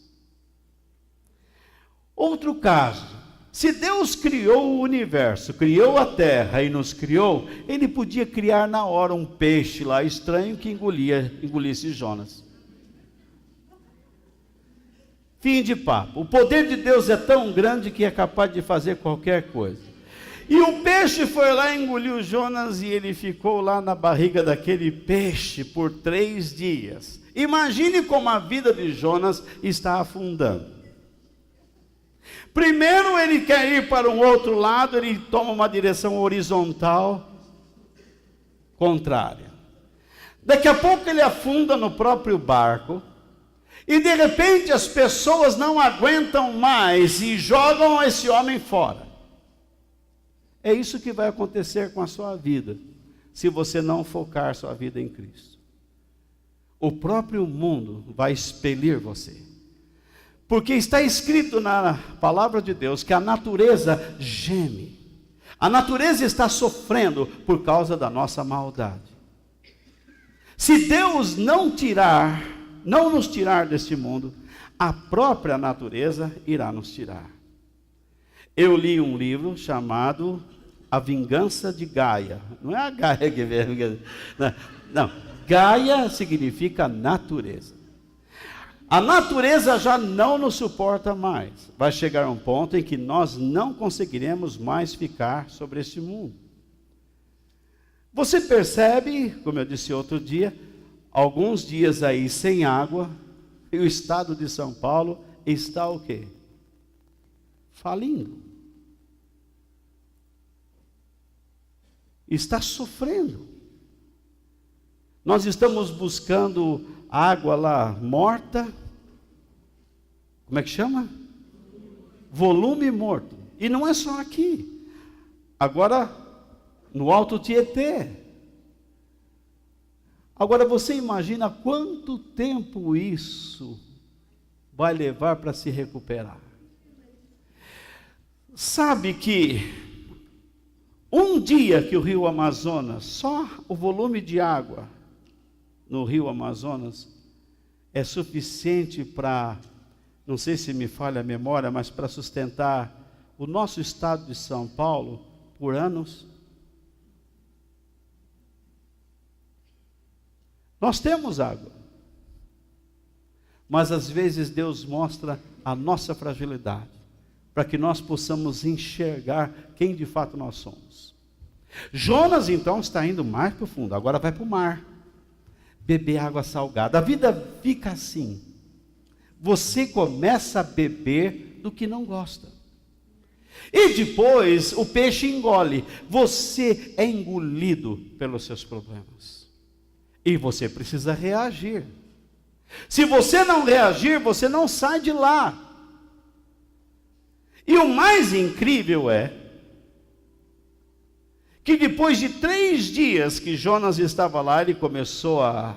Outro caso, se Deus criou o universo, criou a terra e nos criou, ele podia criar na hora um peixe lá estranho que engolisse Jonas. Fim de papo. O poder de Deus é tão grande que é capaz de fazer qualquer coisa. E o peixe foi lá e engoliu Jonas e ele ficou lá na barriga daquele peixe por 3 dias. Imagine como a vida de Jonas está afundando. Primeiro ele quer ir para um outro lado, ele toma uma direção horizontal contrária. Daqui a pouco ele afunda no próprio barco. E de repente as pessoas não aguentam mais e jogam esse homem fora. É isso que vai acontecer com a sua vida, se você não focar sua vida em Cristo. O próprio mundo vai expelir você. Porque está escrito na palavra de Deus que a natureza geme. A natureza está sofrendo por causa da nossa maldade. Se Deus não nos tirar deste mundo, a própria natureza irá nos tirar. Eu li um livro chamado A Vingança de Gaia. Não é a Gaia que vem, não. Gaia significa natureza. A natureza já não nos suporta mais. Vai chegar um ponto em que nós não conseguiremos mais ficar sobre este mundo. Você percebe, como eu disse outro dia, alguns dias aí sem água, e o estado de São Paulo está o quê? Falindo. Está sofrendo. Nós estamos buscando água lá morta. Como é que chama? Volume morto. E não é só aqui. Agora, no Alto Tietê. Agora você imagina quanto tempo isso vai levar para se recuperar. Sabe que um dia que o rio Amazonas, só o volume de água no rio Amazonas é suficiente para, não sei se me falha a memória, mas para sustentar o nosso estado de São Paulo por anos. Nós temos água, mas às vezes Deus mostra a nossa fragilidade, para que nós possamos enxergar quem de fato nós somos. Jonas então está indo mais profundo, agora vai para o mar, beber água salgada. A vida fica assim, você começa a beber do que não gosta, e depois o peixe engole, você é engolido pelos seus problemas. E você precisa reagir. Se você não reagir, você não sai de lá. E o mais incrível é que depois de 3 dias que Jonas estava lá, ele começou a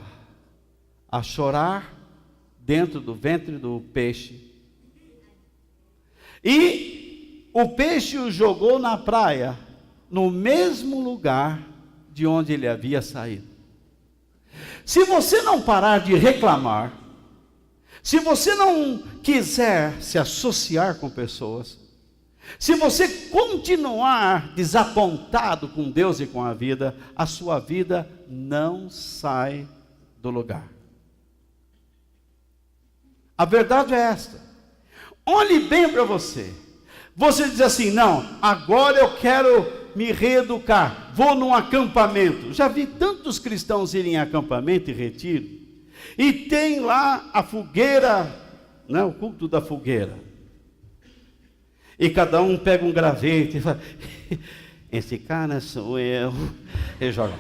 chorar dentro do ventre do peixe. E o peixe o jogou na praia, no mesmo lugar de onde ele havia saído. Se você não parar de reclamar, se você não quiser se associar com pessoas, se você continuar desapontado com Deus e com a vida, a sua vida não sai do lugar. A verdade é esta. Olhe bem para você. Você diz assim: não, agora eu quero me reeducar, vou num acampamento. Já vi tantos cristãos irem em acampamento e retiro, e tem lá a fogueira, né, o culto da fogueira. E cada um pega um gravete e fala: esse cara sou eu. E joga.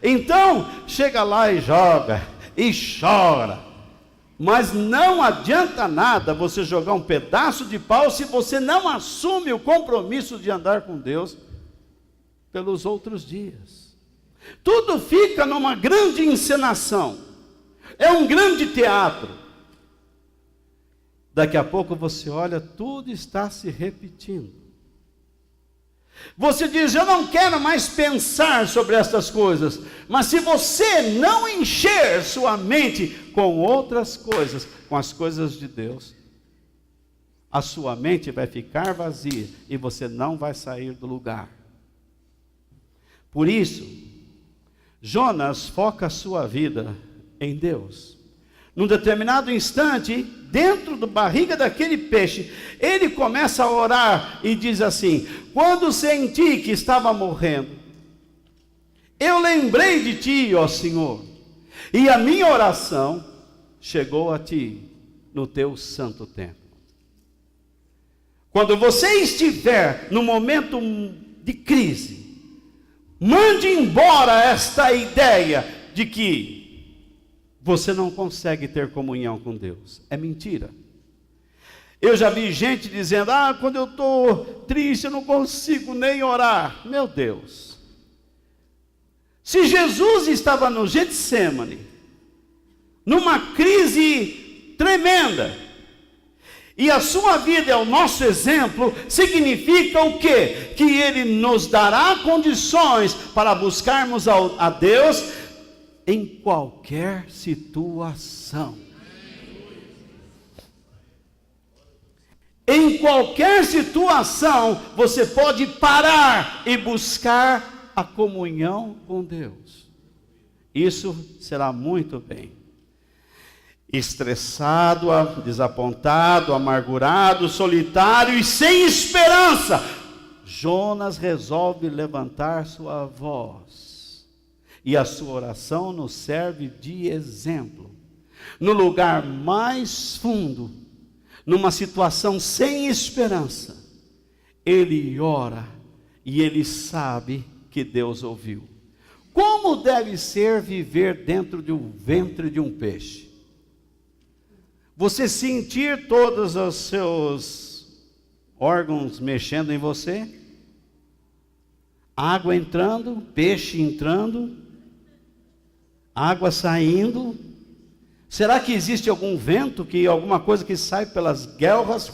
Então, chega lá e joga, e chora. Mas não adianta nada você jogar um pedaço de pau se você não assume o compromisso de andar com Deus pelos outros dias. Tudo fica numa grande encenação. É um grande teatro. Daqui a pouco você olha, tudo está se repetindo. Você diz: eu não quero mais pensar sobre essas coisas. Mas se você não encher sua mente com outras coisas, com as coisas de Deus, a sua mente vai ficar vazia e você não vai sair do lugar. Por isso, Jonas foca a sua vida em Deus. Num determinado instante, dentro da barriga daquele peixe, ele começa a orar e diz assim: quando senti que estava morrendo, eu lembrei de ti, ó Senhor, e a minha oração chegou a ti no teu santo templo. Quando você estiver no momento de crise, mande embora esta ideia de que você não consegue ter comunhão com Deus. É mentira. Eu já vi gente dizendo: quando eu estou triste eu não consigo nem orar. Meu Deus. Se Jesus estava no Getsêmani, numa crise tremenda, e a sua vida é o nosso exemplo, significa o quê? Que Ele nos dará condições para buscarmos a Deus em qualquer situação. Em qualquer situação, você pode parar e buscar a comunhão com Deus. Isso será muito bem. Estressado, desapontado, amargurado, solitário e sem esperança, Jonas resolve levantar sua voz. E a sua oração nos serve de exemplo. No lugar mais fundo, numa situação sem esperança, ele ora e ele sabe que Deus ouviu. Como deve ser viver dentro de um ventre de um peixe? Você sentir todos os seus órgãos mexendo em você? Água entrando, peixe entrando, água saindo. Será que existe algum vento, alguma coisa que sai pelas guelras?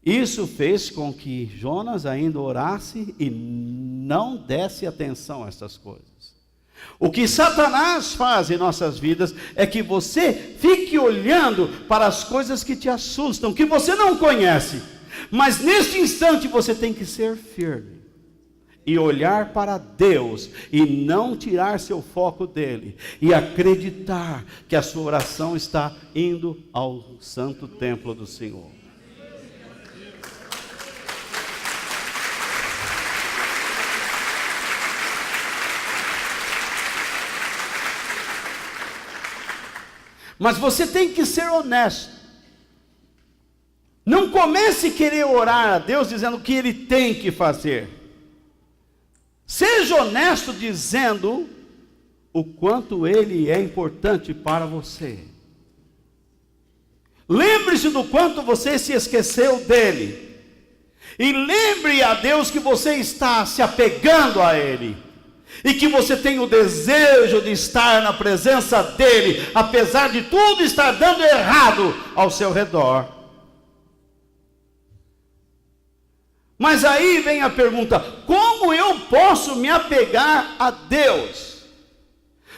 Isso fez com que Jonas ainda orasse e não desse atenção a essas coisas. O que Satanás faz em nossas vidas é que você fique olhando para as coisas que te assustam, que você não conhece. Mas neste instante você tem que ser firme e olhar para Deus e não tirar seu foco dele e acreditar que a sua oração está indo ao santo templo do Senhor. Mas você tem que ser honesto. Não comece a querer orar a Deus dizendo o que Ele tem que fazer. Seja honesto dizendo o quanto Ele é importante para você. Lembre-se do quanto você se esqueceu dEle. E lembre a Deus que você está se apegando a Ele, e que você tem o desejo de estar na presença dEle, apesar de tudo estar dando errado ao seu redor. Mas aí vem a pergunta: como eu posso me apegar a Deus?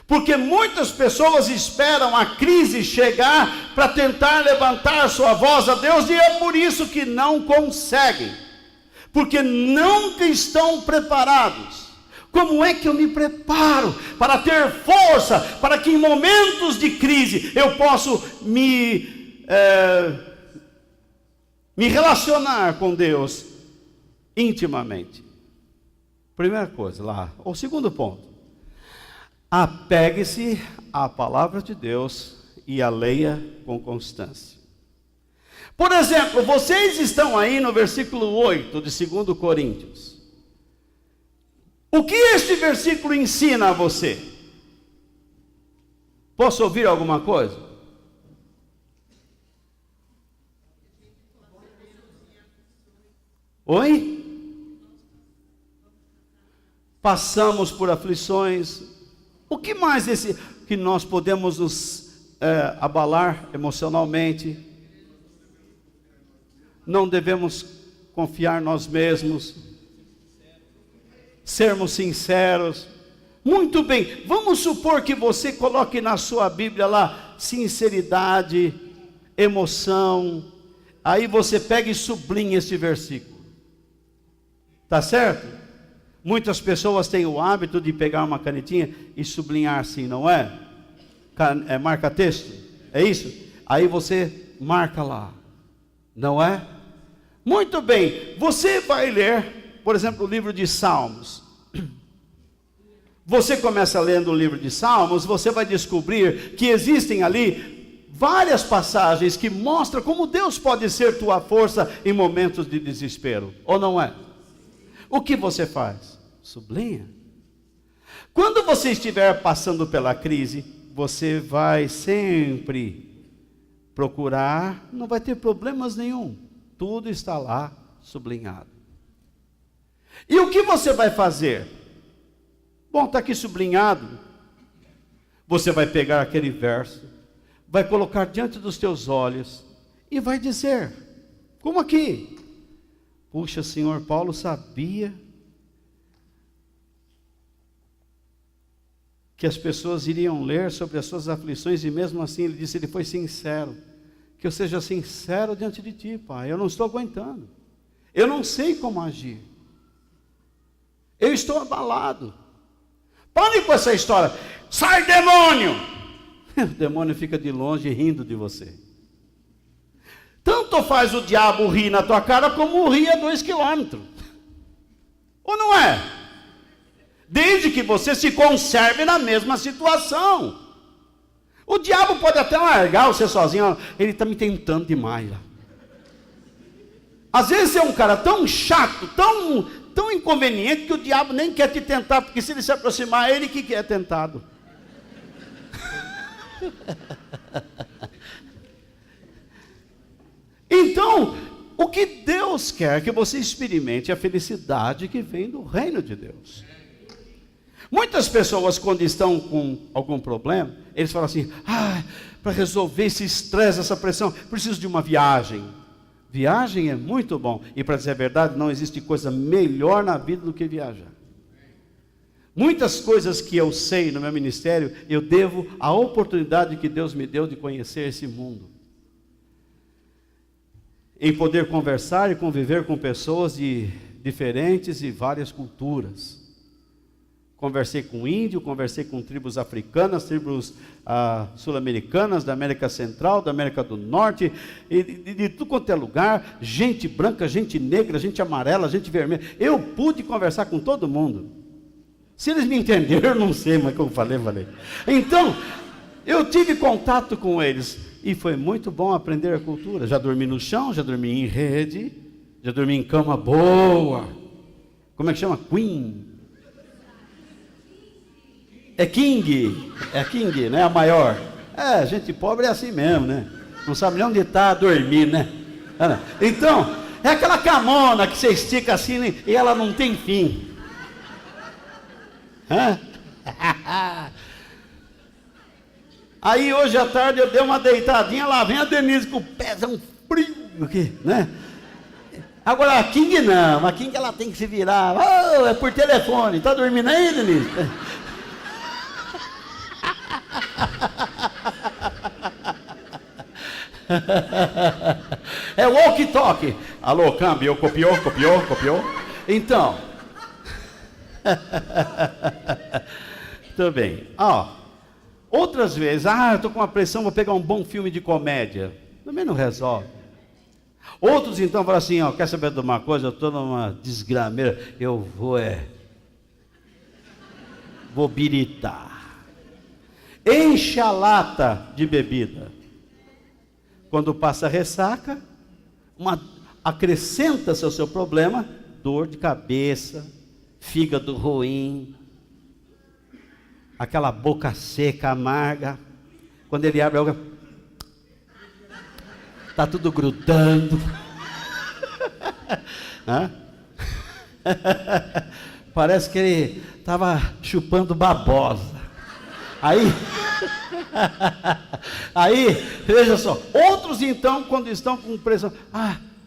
Porque muitas pessoas esperam a crise chegar para tentar levantar sua voz a Deus, e é por isso que não conseguem, porque nunca estão preparados. Como é que eu me preparo para ter força, para que em momentos de crise eu possa me relacionar com Deus intimamente? Primeira coisa lá, o segundo ponto: apegue-se à palavra de Deus e a leia com constância. Por exemplo, vocês estão aí no versículo 8 de 2 Coríntios. O que este versículo ensina a você? Posso ouvir alguma coisa? Oi? Passamos por aflições. O que mais que nós podemos nos abalar emocionalmente? Não devemos confiar nós mesmos, sermos sinceros. Muito bem, vamos supor que você coloque na sua Bíblia lá sinceridade, emoção. Aí você pega e sublinha este versículo. Tá certo? Muitas pessoas têm o hábito de pegar uma canetinha e sublinhar assim, não é? Marca texto, é isso? Aí você marca lá, não é? Muito bem, você vai ler, por exemplo, o livro de Salmos. Você começa lendo o livro de Salmos, você vai descobrir que existem ali várias passagens que mostram como Deus pode ser tua força em momentos de desespero, ou não é? O que você faz? Sublinha. Quando você estiver passando pela crise, você vai sempre procurar, não vai ter problemas nenhum, tudo está lá sublinhado. E o que você vai fazer? Bom, está aqui sublinhado. Você vai pegar aquele verso, vai colocar diante dos teus olhos e vai dizer, como aqui: puxa, Senhor, Paulo sabia que as pessoas iriam ler sobre as suas aflições, e mesmo assim ele disse, ele foi sincero. Que eu seja sincero diante de ti, Pai. Eu não estou aguentando, eu não sei como agir, eu estou abalado. Pare com essa história, sai demônio. O demônio fica de longe rindo de você. Tanto faz o diabo rir na tua cara como rir a 2 quilômetros. Ou não é? Desde que você se conserve na mesma situação. O diabo pode até largar você sozinho. Ele está me tentando demais. Às vezes é um cara tão chato, tão inconveniente, que o diabo nem quer te tentar, porque se ele se aproximar, é ele que é tentado. Então, o que Deus quer é que você experimente a felicidade que vem do reino de Deus. Muitas pessoas, quando estão com algum problema, eles falam assim, para resolver esse estresse, essa pressão, preciso de uma viagem. Viagem é muito bom, e para dizer a verdade, não existe coisa melhor na vida do que viajar. Muitas coisas que eu sei no meu ministério, eu devo à oportunidade que Deus me deu de conhecer esse mundo. Em poder conversar e conviver com pessoas de diferentes e várias culturas. Conversei com índio, conversei com tribos africanas, tribos sul-americanas, da América Central, da América do Norte, e de tudo quanto é lugar, gente branca, gente negra, gente amarela, gente vermelha. Eu pude conversar com todo mundo. Se eles me entenderam, eu não sei, mas como falei. Então, eu tive contato com eles, e foi muito bom aprender a cultura. Já dormi no chão, já dormi em rede, já dormi em cama boa. Como é que chama? Queen. É king, né? A maior. Gente pobre é assim mesmo, né? Não sabe nem onde está a dormir, né? Então, é aquela camona que você estica assim e ela não tem fim. Hã? Aí hoje à tarde eu dei uma deitadinha, lá vem a Denise com o pezão frio aqui, né? Agora a King não, a King ela tem que se virar. Oh, é por telefone, tá dormindo aí, Denise? É walkie-talkie. Alô, câmbio, copiou. Então, tudo bem. Outras vezes, eu estou com uma pressão, vou pegar um bom filme de comédia. Também não resolve. Outros então falam assim, quer saber de uma coisa? Eu estou numa desgrameira, eu vou biritar. Enche a lata de bebida. Quando passa a ressaca, acrescenta-se ao seu problema, dor de cabeça, fígado ruim, aquela boca seca, amarga. Quando ele abre a boca, está tudo grudando. Parece que ele estava chupando babosa. Aí, veja só, outros então, quando estão com pressão,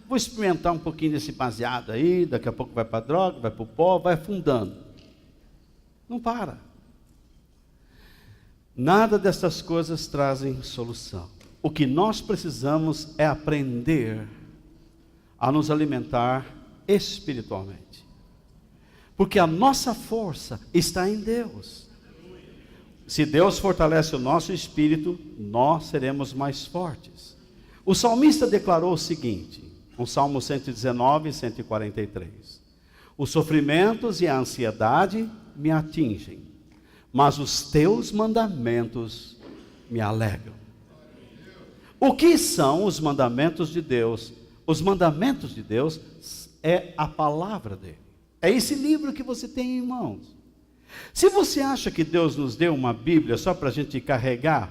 vou experimentar um pouquinho desse baseado aí, daqui a pouco vai para a droga, vai para o pó, vai afundando. Não para. Nada dessas coisas trazem solução. O que nós precisamos é aprender a nos alimentar espiritualmente. Porque a nossa força está em Deus. Se Deus fortalece o nosso espírito, nós seremos mais fortes. O salmista declarou o seguinte, no Salmo 119 e 143. Os sofrimentos e a ansiedade me atingem, mas os teus mandamentos me alegram. O que são os mandamentos de Deus? Os mandamentos de Deus é a palavra dele. É esse livro que você tem em mãos. Se você acha que Deus nos deu uma Bíblia só para a gente carregar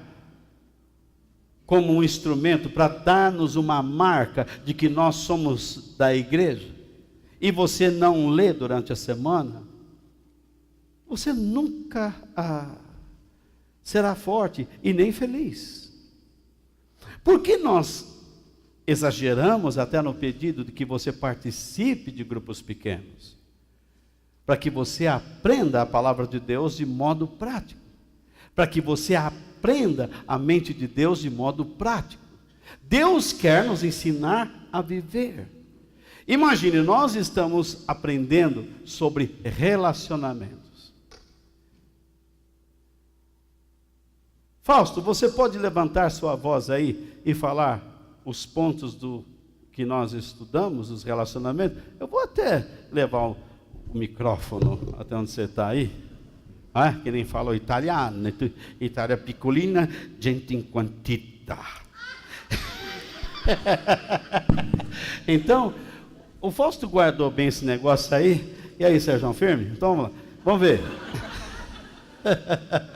como um instrumento para dar-nos uma marca de que nós somos da igreja, e você não lê durante a semana, você nunca será forte e nem feliz. Por que nós exageramos até no pedido de que você participe de grupos pequenos? Para que você aprenda a palavra de Deus de modo prático. Para que você aprenda a mente de Deus de modo prático. Deus quer nos ensinar a viver. Imagine, nós estamos aprendendo sobre relacionamentos. Fausto, você pode levantar sua voz aí e falar os pontos do que nós estudamos, os relacionamentos? Eu vou até levar o micrófono até onde você está aí, que nem fala o italiano, Itália piccolina, gente in quantità. Então, o Fausto guardou bem esse negócio aí. E aí, Sérgio, firme? Então vamos lá, vamos ver.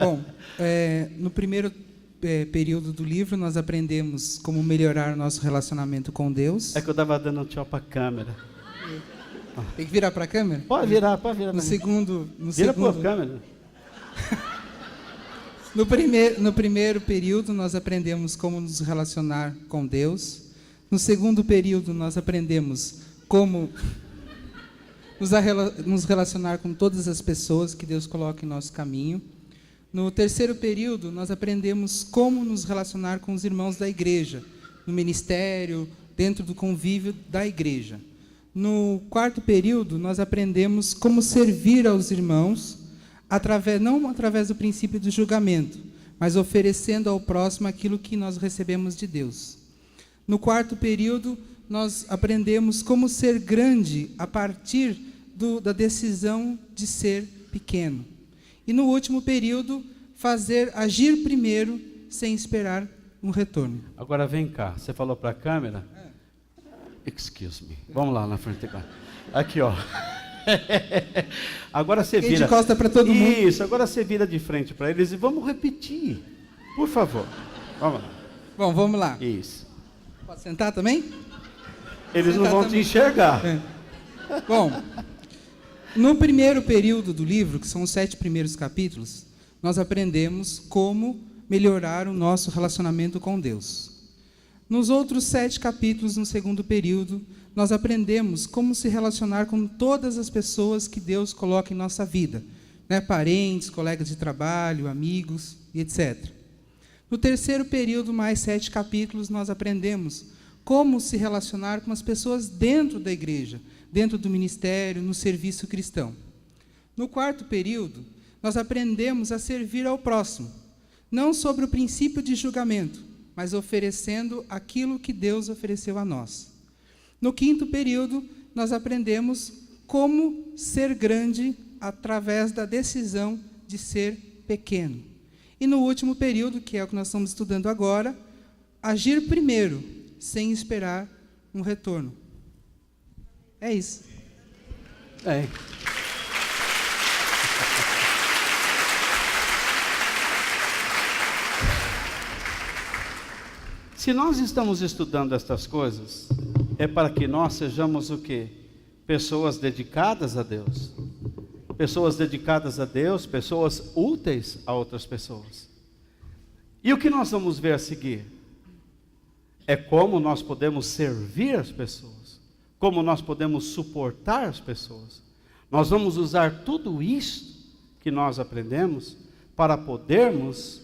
Bom, no primeiro período do livro nós aprendemos como melhorar o nosso relacionamento com Deus. É que eu estava dando um tchau para a câmera. Tem que virar para a câmera? Pode virar. No segundo... Vira para a câmera. No primeiro período, nós aprendemos como nos relacionar com Deus. No segundo período, nós aprendemos como nos relacionar com todas as pessoas que Deus coloca em nosso caminho. No terceiro período, nós aprendemos como nos relacionar com os irmãos da igreja, no ministério, dentro do convívio da igreja. No quarto período, nós aprendemos como servir aos irmãos, não através do princípio do julgamento, mas oferecendo ao próximo aquilo que nós recebemos de Deus. No quarto período, nós aprendemos como ser grande a partir da decisão de ser pequeno. E no último período, agir primeiro sem esperar um retorno. Agora vem cá, você falou para a câmera? Excuse me. Vamos lá na frente. Aqui, ó. Agora você vira. De costa para todo mundo. Isso, agora você vira de frente para eles e vamos repetir. Por favor. Vamos lá. Bom, vamos lá. Isso. Pode sentar também? Eles não vão te enxergar. Bom, no primeiro período do livro, que são os 7 primeiros capítulos, nós aprendemos como melhorar o nosso relacionamento com Deus. Nos outros 7 capítulos, no segundo período, nós aprendemos como se relacionar com todas as pessoas que Deus coloca em nossa vida, né? Parentes, colegas de trabalho, amigos e etc. No terceiro período, mais 7 capítulos, nós aprendemos como se relacionar com as pessoas dentro da igreja, dentro do ministério, no serviço cristão. No quarto período, nós aprendemos a servir ao próximo, não sobre o princípio de julgamento, mas oferecendo aquilo que Deus ofereceu a nós. No quinto período, nós aprendemos como ser grande através da decisão de ser pequeno. E no último período, que é o que nós estamos estudando agora, agir primeiro, sem esperar um retorno. É isso. Se nós estamos estudando estas coisas, é para que nós sejamos o quê? Pessoas dedicadas a Deus. Pessoas dedicadas a Deus, pessoas úteis a outras pessoas. E o que nós vamos ver a seguir? É como nós podemos servir as pessoas, como nós podemos suportar as pessoas. Nós vamos usar tudo isso que nós aprendemos para podermos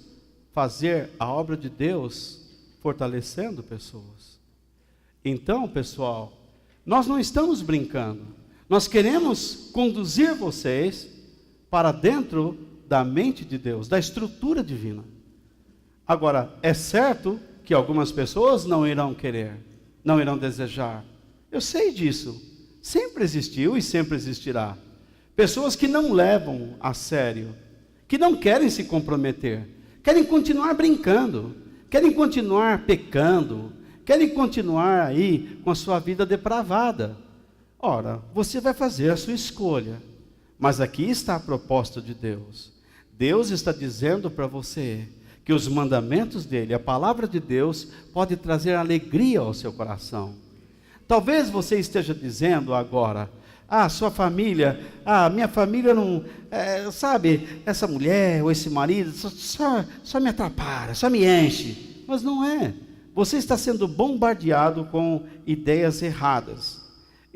fazer a obra de Deus fortalecendo pessoas. Então, pessoal, nós não estamos brincando. Nós queremos conduzir vocês para dentro da mente de Deus, da estrutura divina. Agora, é certo que algumas pessoas não irão querer, não irão desejar. Eu sei disso. Sempre existiu e sempre existirá. Pessoas que não levam a sério, que não querem se comprometer, querem continuar brincando, querem continuar pecando, querem continuar aí com a sua vida depravada. Ora, você vai fazer a sua escolha, mas aqui está a proposta de Deus. Deus está dizendo para você que os mandamentos dele, a palavra de Deus, pode trazer alegria ao seu coração. Talvez você esteja dizendo agora: sua família, minha família não, sabe, essa mulher ou esse marido só me atrapalha, só me enche. Mas não é. Você está sendo bombardeado com ideias erradas.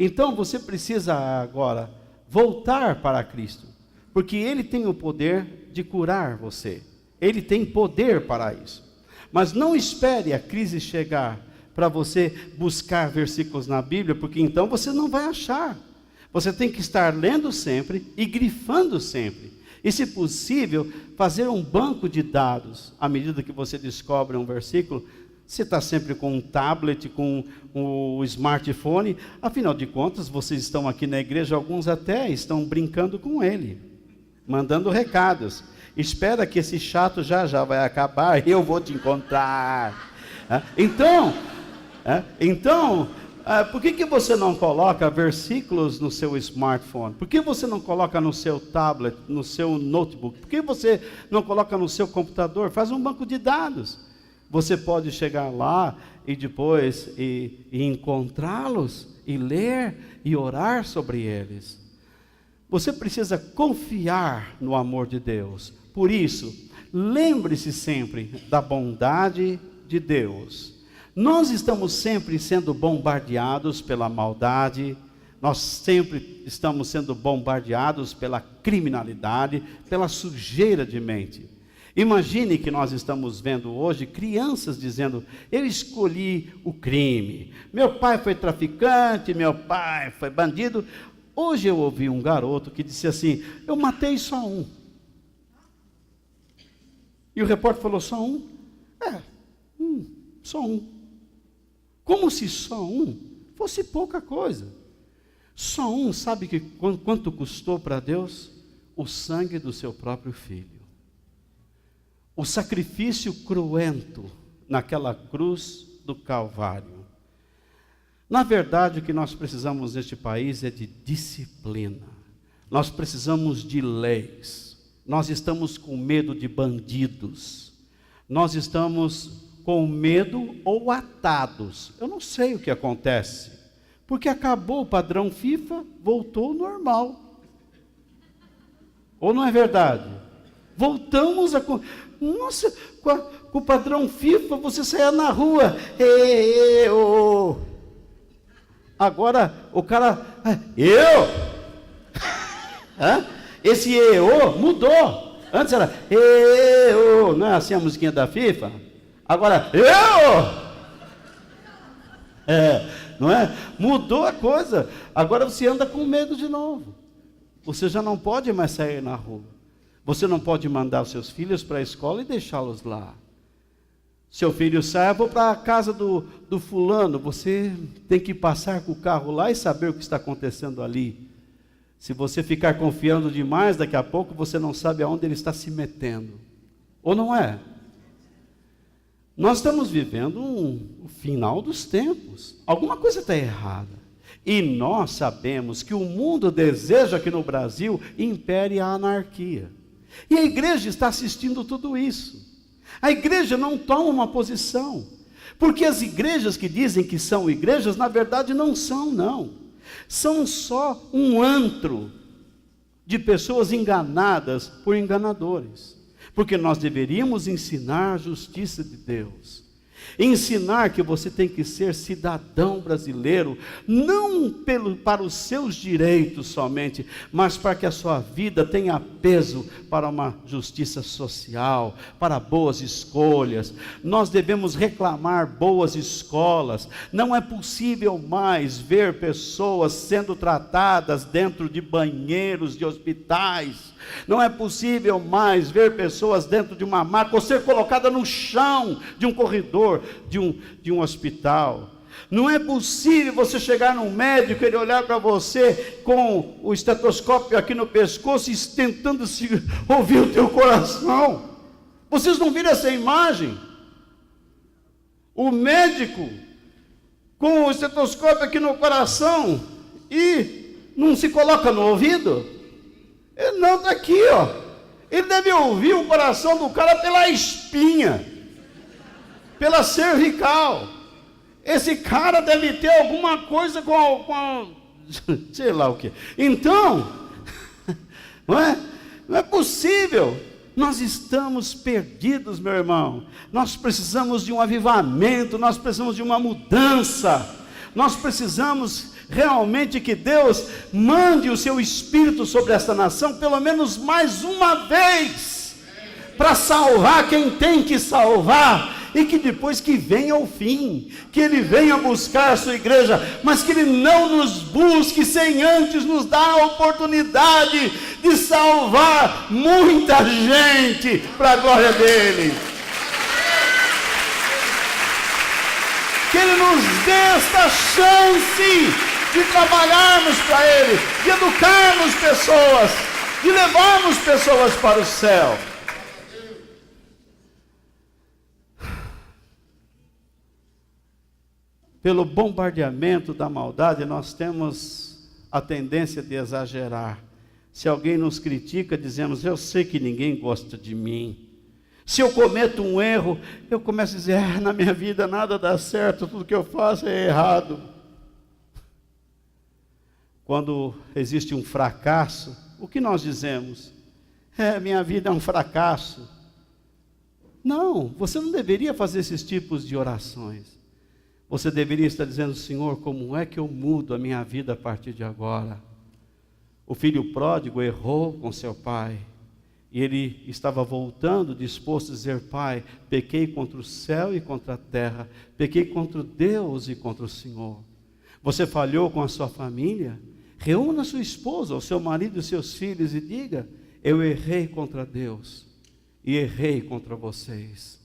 Então você precisa agora voltar para Cristo, porque Ele tem o poder de curar você. Ele tem poder para isso. Mas não espere a crise chegar para você buscar versículos na Bíblia, porque então você não vai achar. Você tem que estar lendo sempre e grifando sempre. E, se possível, fazer um banco de dados. À medida que você descobre um versículo, você está sempre com um tablet, com o smartphone. Afinal de contas, vocês estão aqui na igreja, alguns até estão brincando com ele, mandando recados. Espera que esse chato já vai acabar e eu vou te encontrar. Então, por que você não coloca versículos no seu smartphone? Por que você não coloca no seu tablet, no seu notebook? Por que você não coloca no seu computador? Faz um banco de dados. Você pode chegar lá e depois e encontrá-los, e ler e orar sobre eles. Você precisa confiar no amor de Deus. Por isso, lembre-se sempre da bondade de Deus. Nós estamos sempre sendo bombardeados pela maldade, nós sempre estamos sendo bombardeados pela criminalidade, pela sujeira de mente. Imagine que nós estamos vendo hoje crianças dizendo: eu escolhi o crime, meu pai foi traficante, meu pai foi bandido. Hoje eu ouvi um garoto que disse assim: eu matei só um. E o repórter falou: só um? Só um. Como se só um fosse pouca coisa. Só um, sabe que quanto custou para Deus? O sangue do seu próprio filho. O sacrifício cruento naquela cruz do Calvário. Na verdade, o que nós precisamos neste país é de disciplina. Nós precisamos de leis. Nós estamos com medo de bandidos. Nós estamos com medo ou atados. Eu não sei o que acontece, Porque acabou o padrão FIFA, voltou ao normal. Ou não é verdade? Voltamos a... Nossa, com o padrão FIFA, você saia na rua. Agora, o cara... Eu? Esse mudou. Antes era... Não é assim a musiquinha da FIFA? Agora, não é? Mudou a coisa. Agora você anda com medo de novo. Você já não pode mais sair na rua. Você não pode mandar os seus filhos para a escola e deixá-los lá. Seu filho sai, vou para a casa do fulano. Você tem que passar com o carro lá e saber o que está acontecendo ali. Se você ficar confiando demais, daqui a pouco você não sabe aonde ele está se metendo. Ou não é? Nós estamos vivendo o final dos tempos. Alguma coisa está errada. E nós sabemos que o mundo deseja que no Brasil impere a anarquia. E a igreja está assistindo tudo isso. A igreja não toma uma posição. Porque as igrejas que dizem que são igrejas, na verdade não são, não. São só um antro de pessoas enganadas por enganadores. Porque nós deveríamos ensinar a justiça de Deus. Ensinar que você tem que ser cidadão brasileiro, não para os seus direitos somente, mas para que a sua vida tenha peso para uma justiça social, para boas escolhas. Nós devemos reclamar boas escolas. Não é possível mais ver pessoas sendo tratadas dentro de banheiros de hospitais. Não é possível mais ver pessoas dentro de uma maca ou ser colocada no chão de um corredor de um hospital. Não é possível você chegar num médico e ele olhar para você com o estetoscópio aqui no pescoço e tentando ouvir o teu coração. Vocês não viram essa imagem? O médico com o estetoscópio aqui no coração e não se coloca no ouvido? Ele não, está aqui, ó. Ele deve ouvir o coração do cara pela espinha, pela cervical. Esse cara deve ter alguma coisa com sei lá o que. Então, não é possível. Nós estamos perdidos, meu irmão. Nós precisamos de um avivamento, nós precisamos de uma mudança. Nós precisamos realmente que Deus mande o seu Espírito sobre esta nação, pelo menos mais uma vez, para salvar quem tem que salvar, e que depois que venha o fim, que Ele venha buscar a sua igreja, mas que Ele não nos busque sem antes nos dar a oportunidade de salvar muita gente para a glória dEle. Que Ele nos dê esta chance de trabalharmos para Ele, de educarmos pessoas, de levarmos pessoas para o céu. Pelo bombardeamento da maldade, nós temos a tendência de exagerar. Se alguém nos critica, dizemos, eu sei que ninguém gosta de mim. Se eu cometo um erro, eu começo a dizer, na minha vida nada dá certo, tudo que eu faço é errado. Quando existe um fracasso, o que nós dizemos? Minha vida é um fracasso. Não, você não deveria fazer esses tipos de orações. Você deveria estar dizendo, Senhor, como é que eu mudo a minha vida a partir de agora? O filho pródigo errou com seu pai. E ele estava voltando, disposto a dizer, Pai, pequei contra o céu e contra a terra. Pequei contra Deus e contra o Senhor. Você falhou com a sua família? Reúna sua esposa, o seu marido e os seus filhos e diga, eu errei contra Deus e errei contra vocês.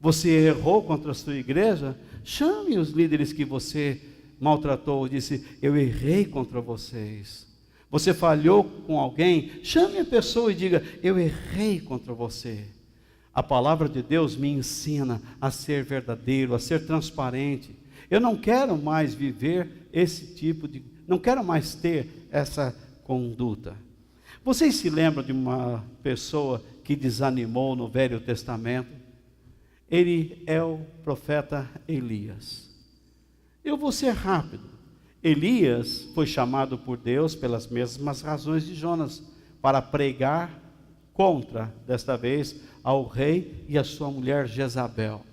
Você errou contra a sua igreja? Chame os líderes que você maltratou e disse, eu errei contra vocês. Você falhou com alguém? Chame a pessoa e diga, eu errei contra você. A palavra de Deus me ensina a ser verdadeiro, a ser transparente. Eu não quero mais viver esse tipo de... Não quero mais ter essa conduta. Vocês se lembram de uma pessoa que desanimou no Velho Testamento? Ele é o profeta Elias. Eu vou ser rápido. Elias foi chamado por Deus pelas mesmas razões de Jonas, para pregar contra, desta vez, ao rei e a sua mulher Jezabel.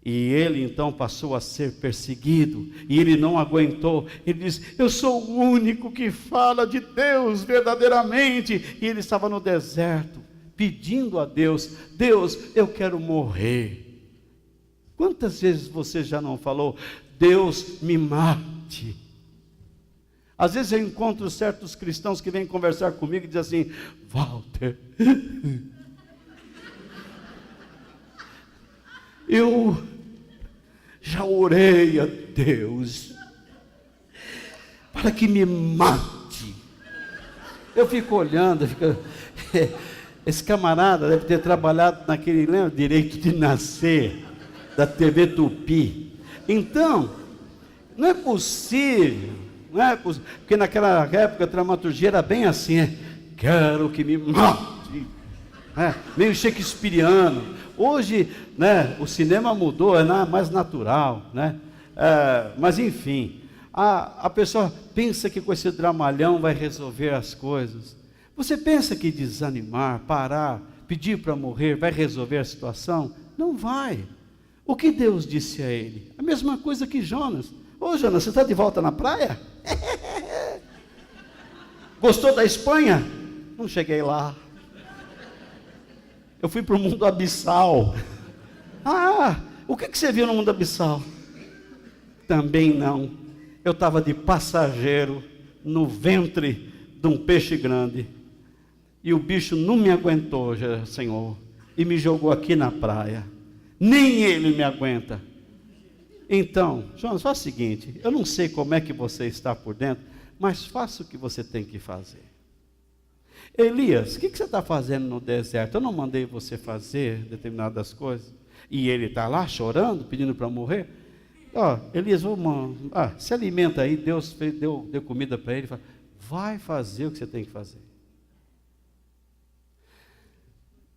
E ele então passou a ser perseguido, e ele não aguentou. Ele disse: eu sou o único que fala de Deus verdadeiramente. E ele estava no deserto, pedindo a Deus: Deus, eu quero morrer. Quantas vezes você já não falou: Deus, me mate? Às vezes eu encontro certos cristãos que vêm conversar comigo e dizem assim: Walter, eu já orei a Deus para que me mate. Eu fico olhando, esse camarada deve ter trabalhado naquele, lembra, Direito de Nascer, da TV Tupi. Então, não é possível, porque naquela época a dramaturgia era bem assim, quero que me mate, meio shakespeariano. Hoje, o cinema mudou, é mais natural, mas enfim, a pessoa pensa que com esse dramalhão vai resolver as coisas. Você pensa que desanimar, parar, pedir para morrer vai resolver a situação? Não vai. O que Deus disse a ele? A mesma coisa que Jonas. Ô Jonas, você está de volta na praia? Gostou da Espanha? Não cheguei lá. Eu fui para o mundo abissal. O que você viu no mundo abissal? Também não. Eu estava de passageiro no ventre de um peixe grande. E o bicho não me aguentou, Senhor. E me jogou aqui na praia. Nem ele me aguenta. Então, Jonas, faça o seguinte. Eu não sei como é que você está por dentro, mas faça o que você tem que fazer. Elias, o que você está fazendo no deserto? Eu não mandei você fazer determinadas coisas. E ele está lá chorando, pedindo para morrer. Elias, se alimenta aí. Deus deu comida para ele. Vai fazer o que você tem que fazer.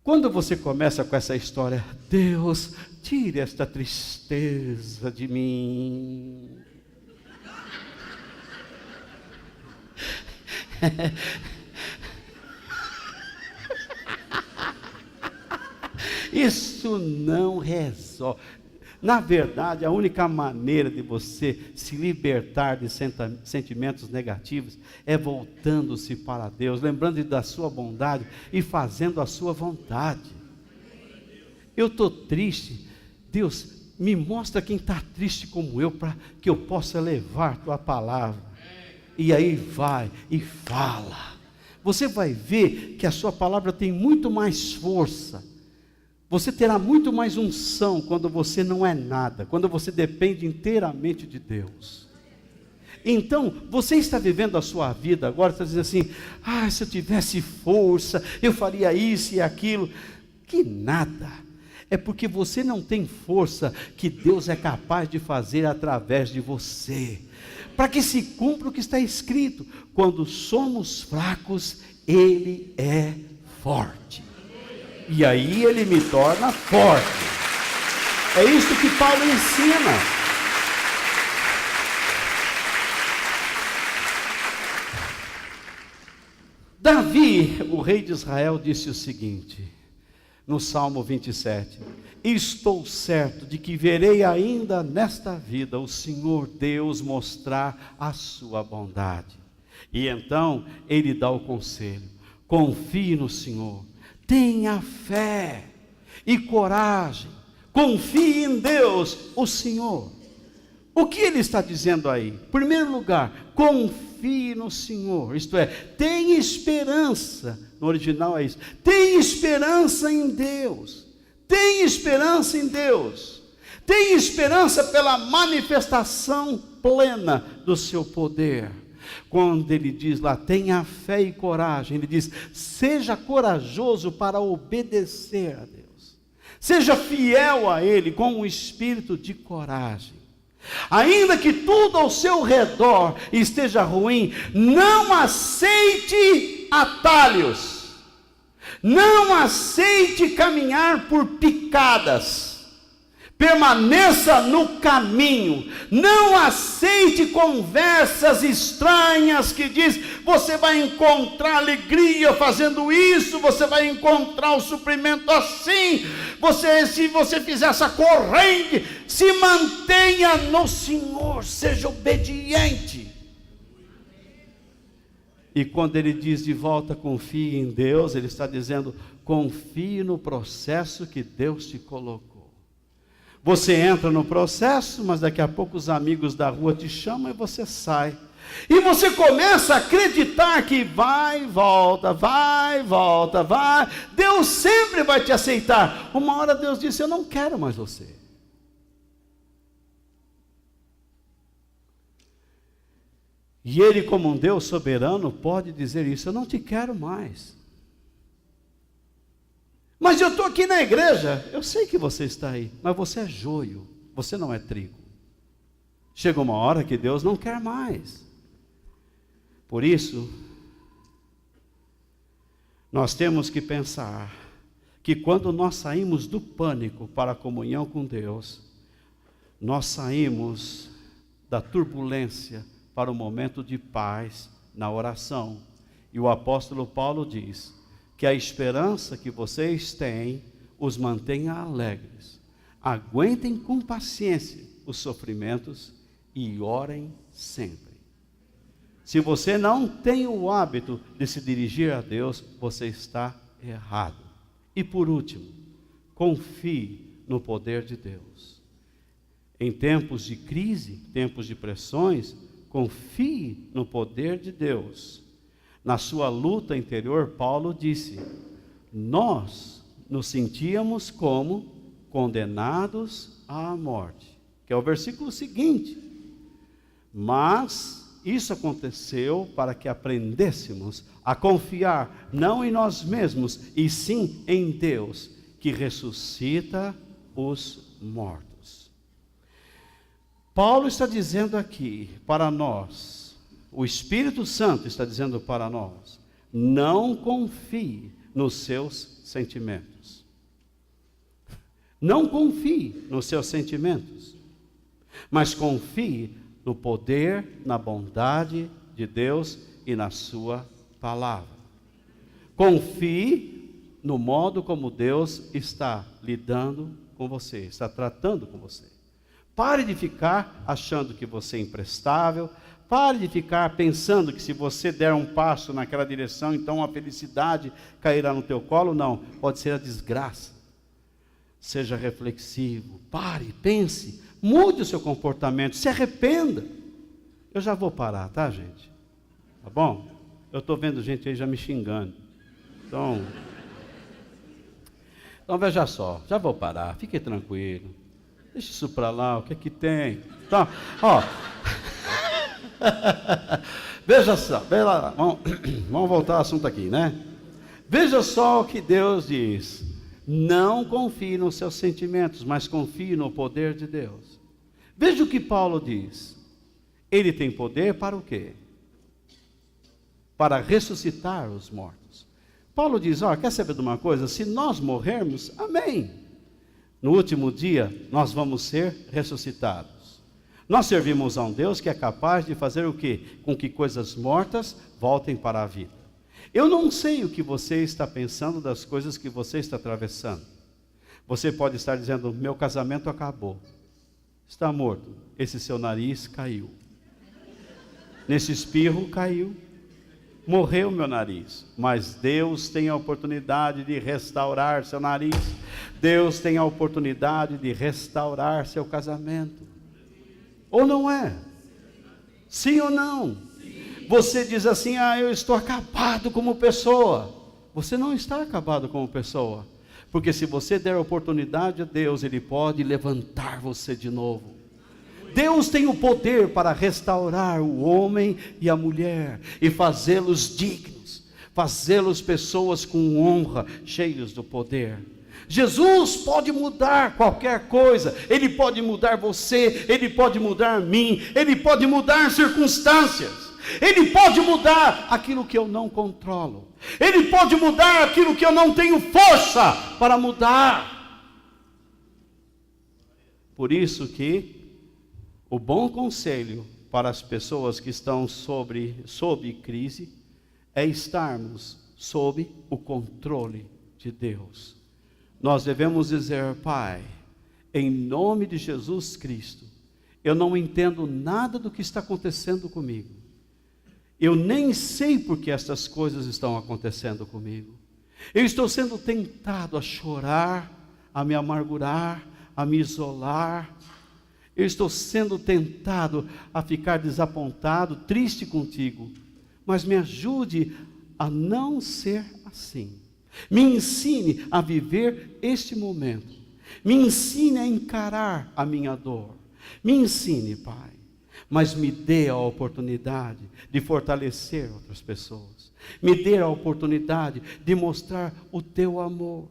Quando você começa com essa história, Deus, tire esta tristeza de mim. Isso não resolve. Na verdade, a única maneira de você se libertar de sentimentos negativos é voltando-se para Deus, lembrando da sua bondade e fazendo a sua vontade. Eu estou triste, Deus, me mostra quem está triste como eu, para que eu possa levar tua palavra. E aí vai e fala. Você vai ver que a sua palavra tem muito mais força. Você terá muito mais unção quando você não é nada, quando você depende inteiramente de Deus. Então, você está vivendo a sua vida agora, está dizendo assim: se eu tivesse força, eu faria isso e aquilo. Que nada. É porque você não tem força que Deus é capaz de fazer através de você. Para que se cumpra o que está escrito: quando somos fracos, Ele é forte. E aí ele me torna forte. É isso que Paulo ensina. Davi, o rei de Israel, disse o seguinte, no Salmo 27: estou certo de que verei ainda nesta vida o Senhor Deus mostrar a sua bondade. E então ele dá o conselho: confie no Senhor. Tenha fé e coragem, confie em Deus, o Senhor. O que ele está dizendo aí? Em primeiro lugar, confie no Senhor, isto é, tenha esperança. No original é isso: tenha esperança em Deus, tenha esperança em Deus, tenha esperança pela manifestação plena do seu poder. Quando ele diz lá, tenha fé e coragem, ele diz: seja corajoso para obedecer a Deus, seja fiel a Ele com um espírito de coragem. Ainda que tudo ao seu redor esteja ruim, não aceite atalhos, não aceite caminhar por picadas. Permaneça no caminho. Não aceite conversas estranhas que diz: você vai encontrar alegria fazendo isso, você vai encontrar o suprimento assim. Se você fizer essa corrente, se mantenha no Senhor, seja obediente. E quando ele diz de volta, confie em Deus, ele está dizendo: confie no processo que Deus te colocou. Você entra no processo, mas daqui a pouco os amigos da rua te chamam e você sai. E você começa a acreditar que vai e volta, vai e volta, vai. Deus sempre vai te aceitar. Uma hora Deus disse: eu não quero mais você. E Ele, como um Deus soberano, pode dizer isso: eu não te quero mais. Mas eu estou aqui na igreja. Eu sei que você está aí, mas você é joio, você não é trigo. Chega uma hora que Deus não quer mais. Por isso, nós temos que pensar que quando nós saímos do pânico para a comunhão com Deus, nós saímos da turbulência para o momento de paz na oração. E o apóstolo Paulo diz que a esperança que vocês têm os mantenha alegres. Aguentem com paciência os sofrimentos e orem sempre. Se você não tem o hábito de se dirigir a Deus, você está errado. E por último, confie no poder de Deus. Em tempos de crise, tempos de pressões, confie no poder de Deus. Na sua luta interior, Paulo disse: nós nos sentíamos como condenados à morte, que é o versículo seguinte. Mas isso aconteceu para que aprendêssemos a confiar não em nós mesmos, e sim em Deus, que ressuscita os mortos. Paulo está dizendo aqui para nós, o Espírito Santo está dizendo para nós: não confie nos seus sentimentos. Não confie nos seus sentimentos, mas confie no poder, na bondade de Deus e na sua palavra. Confie no modo como Deus está lidando com você, está tratando com você. Pare de ficar achando que você é imprestável. Pare de ficar pensando que se você der um passo naquela direção, então a felicidade cairá no teu colo. Não, pode ser a desgraça. Seja reflexivo, pare, pense, mude o seu comportamento, se arrependa. Eu já vou parar, tá, gente? Tá bom? Eu estou vendo gente aí já me xingando. Então veja só, já vou parar, fique tranquilo. Deixa isso para lá, o que é que tem? Então, ó... Veja só, vamos voltar ao assunto aqui, né? Veja só o que Deus diz: não confie nos seus sentimentos, mas confie no poder de Deus. Veja o que Paulo diz: ele tem poder para o quê? Para ressuscitar os mortos. Paulo diz: quer saber de uma coisa? Se nós morrermos, amém, no último dia nós vamos ser ressuscitados. Nós servimos a um Deus que é capaz de fazer o quê? Com que coisas mortas voltem para a vida. Eu não sei o que você está pensando das coisas que você está atravessando. Você pode estar dizendo: meu casamento acabou. Está morto. Esse seu nariz caiu. Nesse espirro caiu. Morreu meu nariz. Mas Deus tem a oportunidade de restaurar seu nariz. Deus tem a oportunidade de restaurar seu casamento. Ou não é? Sim ou não? Sim. Você diz assim: eu estou acabado como pessoa. Você não está acabado como pessoa, porque se você der oportunidade a Deus, Ele pode levantar você de novo. Deus tem o poder para restaurar o homem e a mulher e fazê-los dignos, fazê-los pessoas com honra, cheios do poder. Jesus pode mudar qualquer coisa. Ele pode mudar você, Ele pode mudar a mim, Ele pode mudar circunstâncias, Ele pode mudar aquilo que eu não controlo, Ele pode mudar aquilo que eu não tenho força para mudar. Por isso que o bom conselho para as pessoas que estão sob crise é estarmos sob o controle de Deus. Nós devemos dizer: Pai, em nome de Jesus Cristo, eu não entendo nada do que está acontecendo comigo. Eu nem sei por que estas coisas estão acontecendo comigo. Eu estou sendo tentado a chorar, a me amargurar, a me isolar. Eu estou sendo tentado a ficar desapontado, triste contigo. Mas me ajude a não ser assim. Me ensine a viver este momento. Me ensine a encarar a minha dor. Me ensine, Pai. Mas me dê a oportunidade de fortalecer outras pessoas. Me dê a oportunidade de mostrar o teu amor.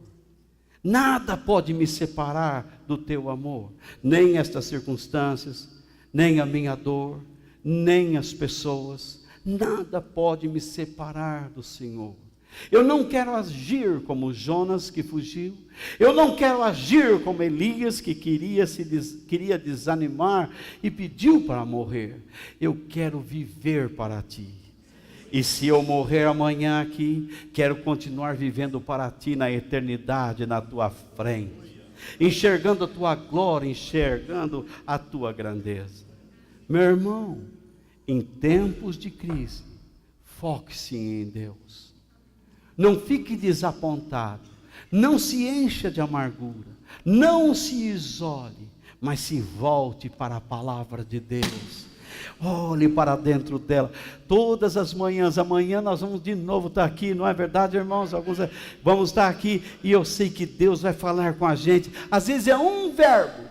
Nada pode me separar do teu amor. Nem estas circunstâncias, nem a minha dor, nem as pessoas. Nada pode me separar do Senhor. Eu não quero agir como Jonas, que fugiu. Eu não quero agir como Elias, que queria desanimar e pediu para morrer. Eu quero viver para ti. E se eu morrer amanhã aqui, quero continuar vivendo para ti na eternidade, na tua frente, enxergando a tua glória, enxergando a tua grandeza. Meu irmão, em tempos de crise, foque-se em Deus. Não fique desapontado, não se encha de amargura, não se isole, mas se volte para a palavra de Deus. Olhe para dentro dela, todas as manhãs. Amanhã nós vamos de novo estar aqui, não é verdade, irmãos? Vamos estar aqui, e eu sei que Deus vai falar com a gente. Às vezes é um verbo,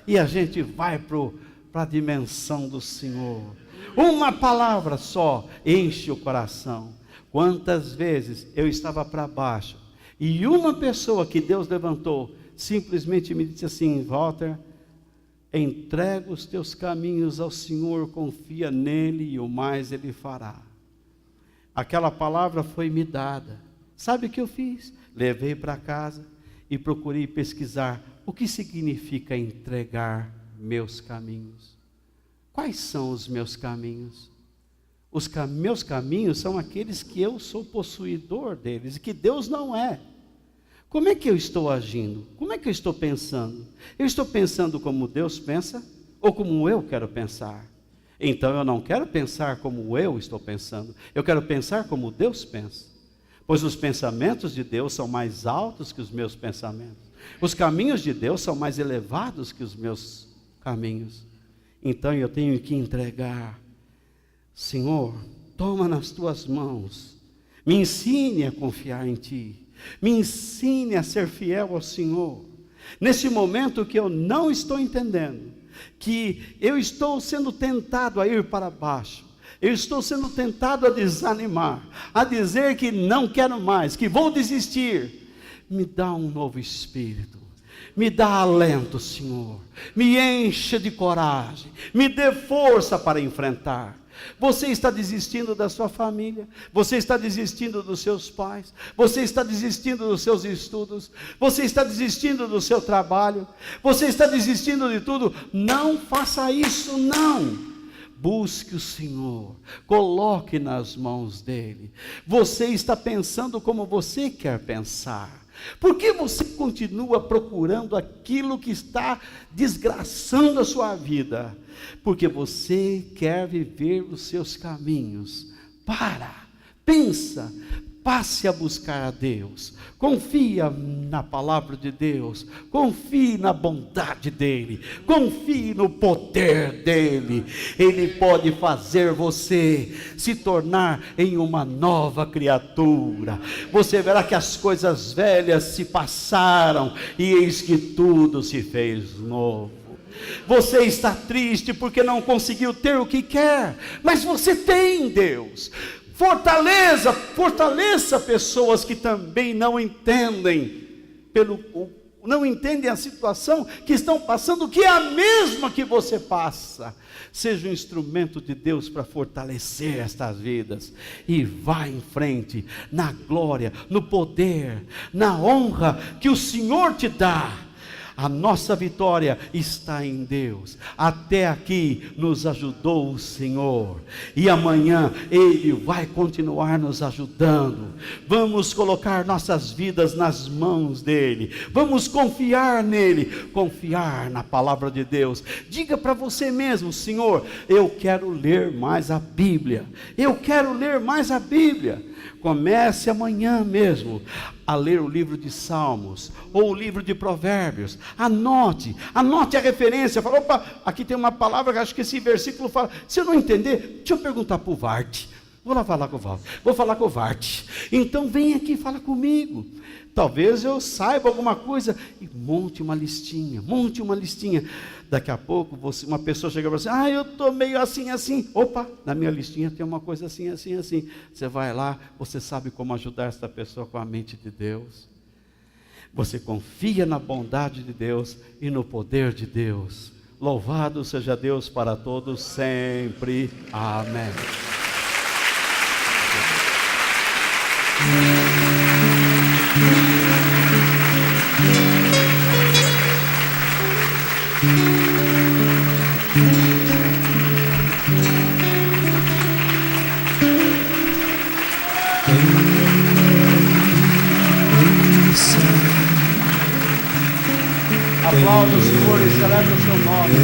e a gente vai para a dimensão do Senhor. Uma palavra só enche o coração. Quantas vezes eu estava para baixo, e uma pessoa que Deus levantou, simplesmente me disse assim: Walter, entrega os teus caminhos ao Senhor, confia nele e o mais ele fará. Aquela palavra foi me dada. Sabe o que eu fiz? Levei para casa e procurei pesquisar o que significa entregar meus caminhos. Quais são os meus caminhos? Meus caminhos são aqueles que eu sou possuidor deles, e que Deus não é. Como é que eu estou agindo? Como é que eu estou pensando? Eu estou pensando como Deus pensa, ou como eu quero pensar? Então eu não quero pensar como eu estou pensando, eu quero pensar como Deus pensa. Pois os pensamentos de Deus são mais altos que os meus pensamentos. Os caminhos de Deus são mais elevados que os meus caminhos. Então eu tenho que entregar. Senhor, toma nas tuas mãos, me ensine a confiar em ti, me ensine a ser fiel ao Senhor, nesse momento que eu não estou entendendo, que eu estou sendo tentado a ir para baixo, eu estou sendo tentado a desanimar, a dizer que não quero mais, que vou desistir. Me dá um novo espírito, me dá alento, Senhor, me encha de coragem, me dê força para enfrentar. Você está desistindo da sua família, você está desistindo dos seus pais, você está desistindo dos seus estudos, você está desistindo do seu trabalho, você está desistindo de tudo. Não faça isso, não. Busque o Senhor, coloque nas mãos dele. Você está pensando como você quer pensar. Por que você continua procurando aquilo que está desgraçando a sua vida? Porque você quer viver os seus caminhos. Pensa, passe a buscar a Deus, confia na palavra de Deus, confie na bondade dEle, confie no poder dEle. Ele pode fazer você se tornar em uma nova criatura. Você verá que as coisas velhas se passaram e eis que tudo se fez novo. Você está triste porque não conseguiu ter o que quer, mas você tem Deus. Fortaleça pessoas que também não entendem a situação que estão passando, que é a mesma que você passa. Seja um instrumento de Deus para fortalecer estas vidas, e vá em frente, na glória, no poder, na honra que o Senhor te dá. A nossa vitória está em Deus. Até aqui nos ajudou o Senhor, e amanhã Ele vai continuar nos ajudando. Vamos colocar nossas vidas nas mãos dEle, vamos confiar nele, confiar na palavra de Deus. Diga para você mesmo: Senhor, eu quero ler mais a Bíblia, eu quero ler mais a Bíblia. Comece amanhã mesmo a ler o livro de Salmos, ou o livro de Provérbios. Anote a referência. Fala: opa, aqui tem uma palavra que acho que esse versículo fala. Se eu não entender, deixa eu perguntar para o Vart. Vou lá falar com o Val, vou falar com o Vart. Então vem aqui e fala comigo. Talvez eu saiba alguma coisa. E monte uma listinha. Daqui a pouco uma pessoa chega para você: eu estou meio assim. Opa, na minha listinha tem uma coisa assim. Você vai lá, você sabe como ajudar essa pessoa com a mente de Deus. Você confia na bondade de Deus e no poder de Deus. Louvado seja Deus para todos sempre. Amém. Aplauda o Senhor e celebra o seu nome.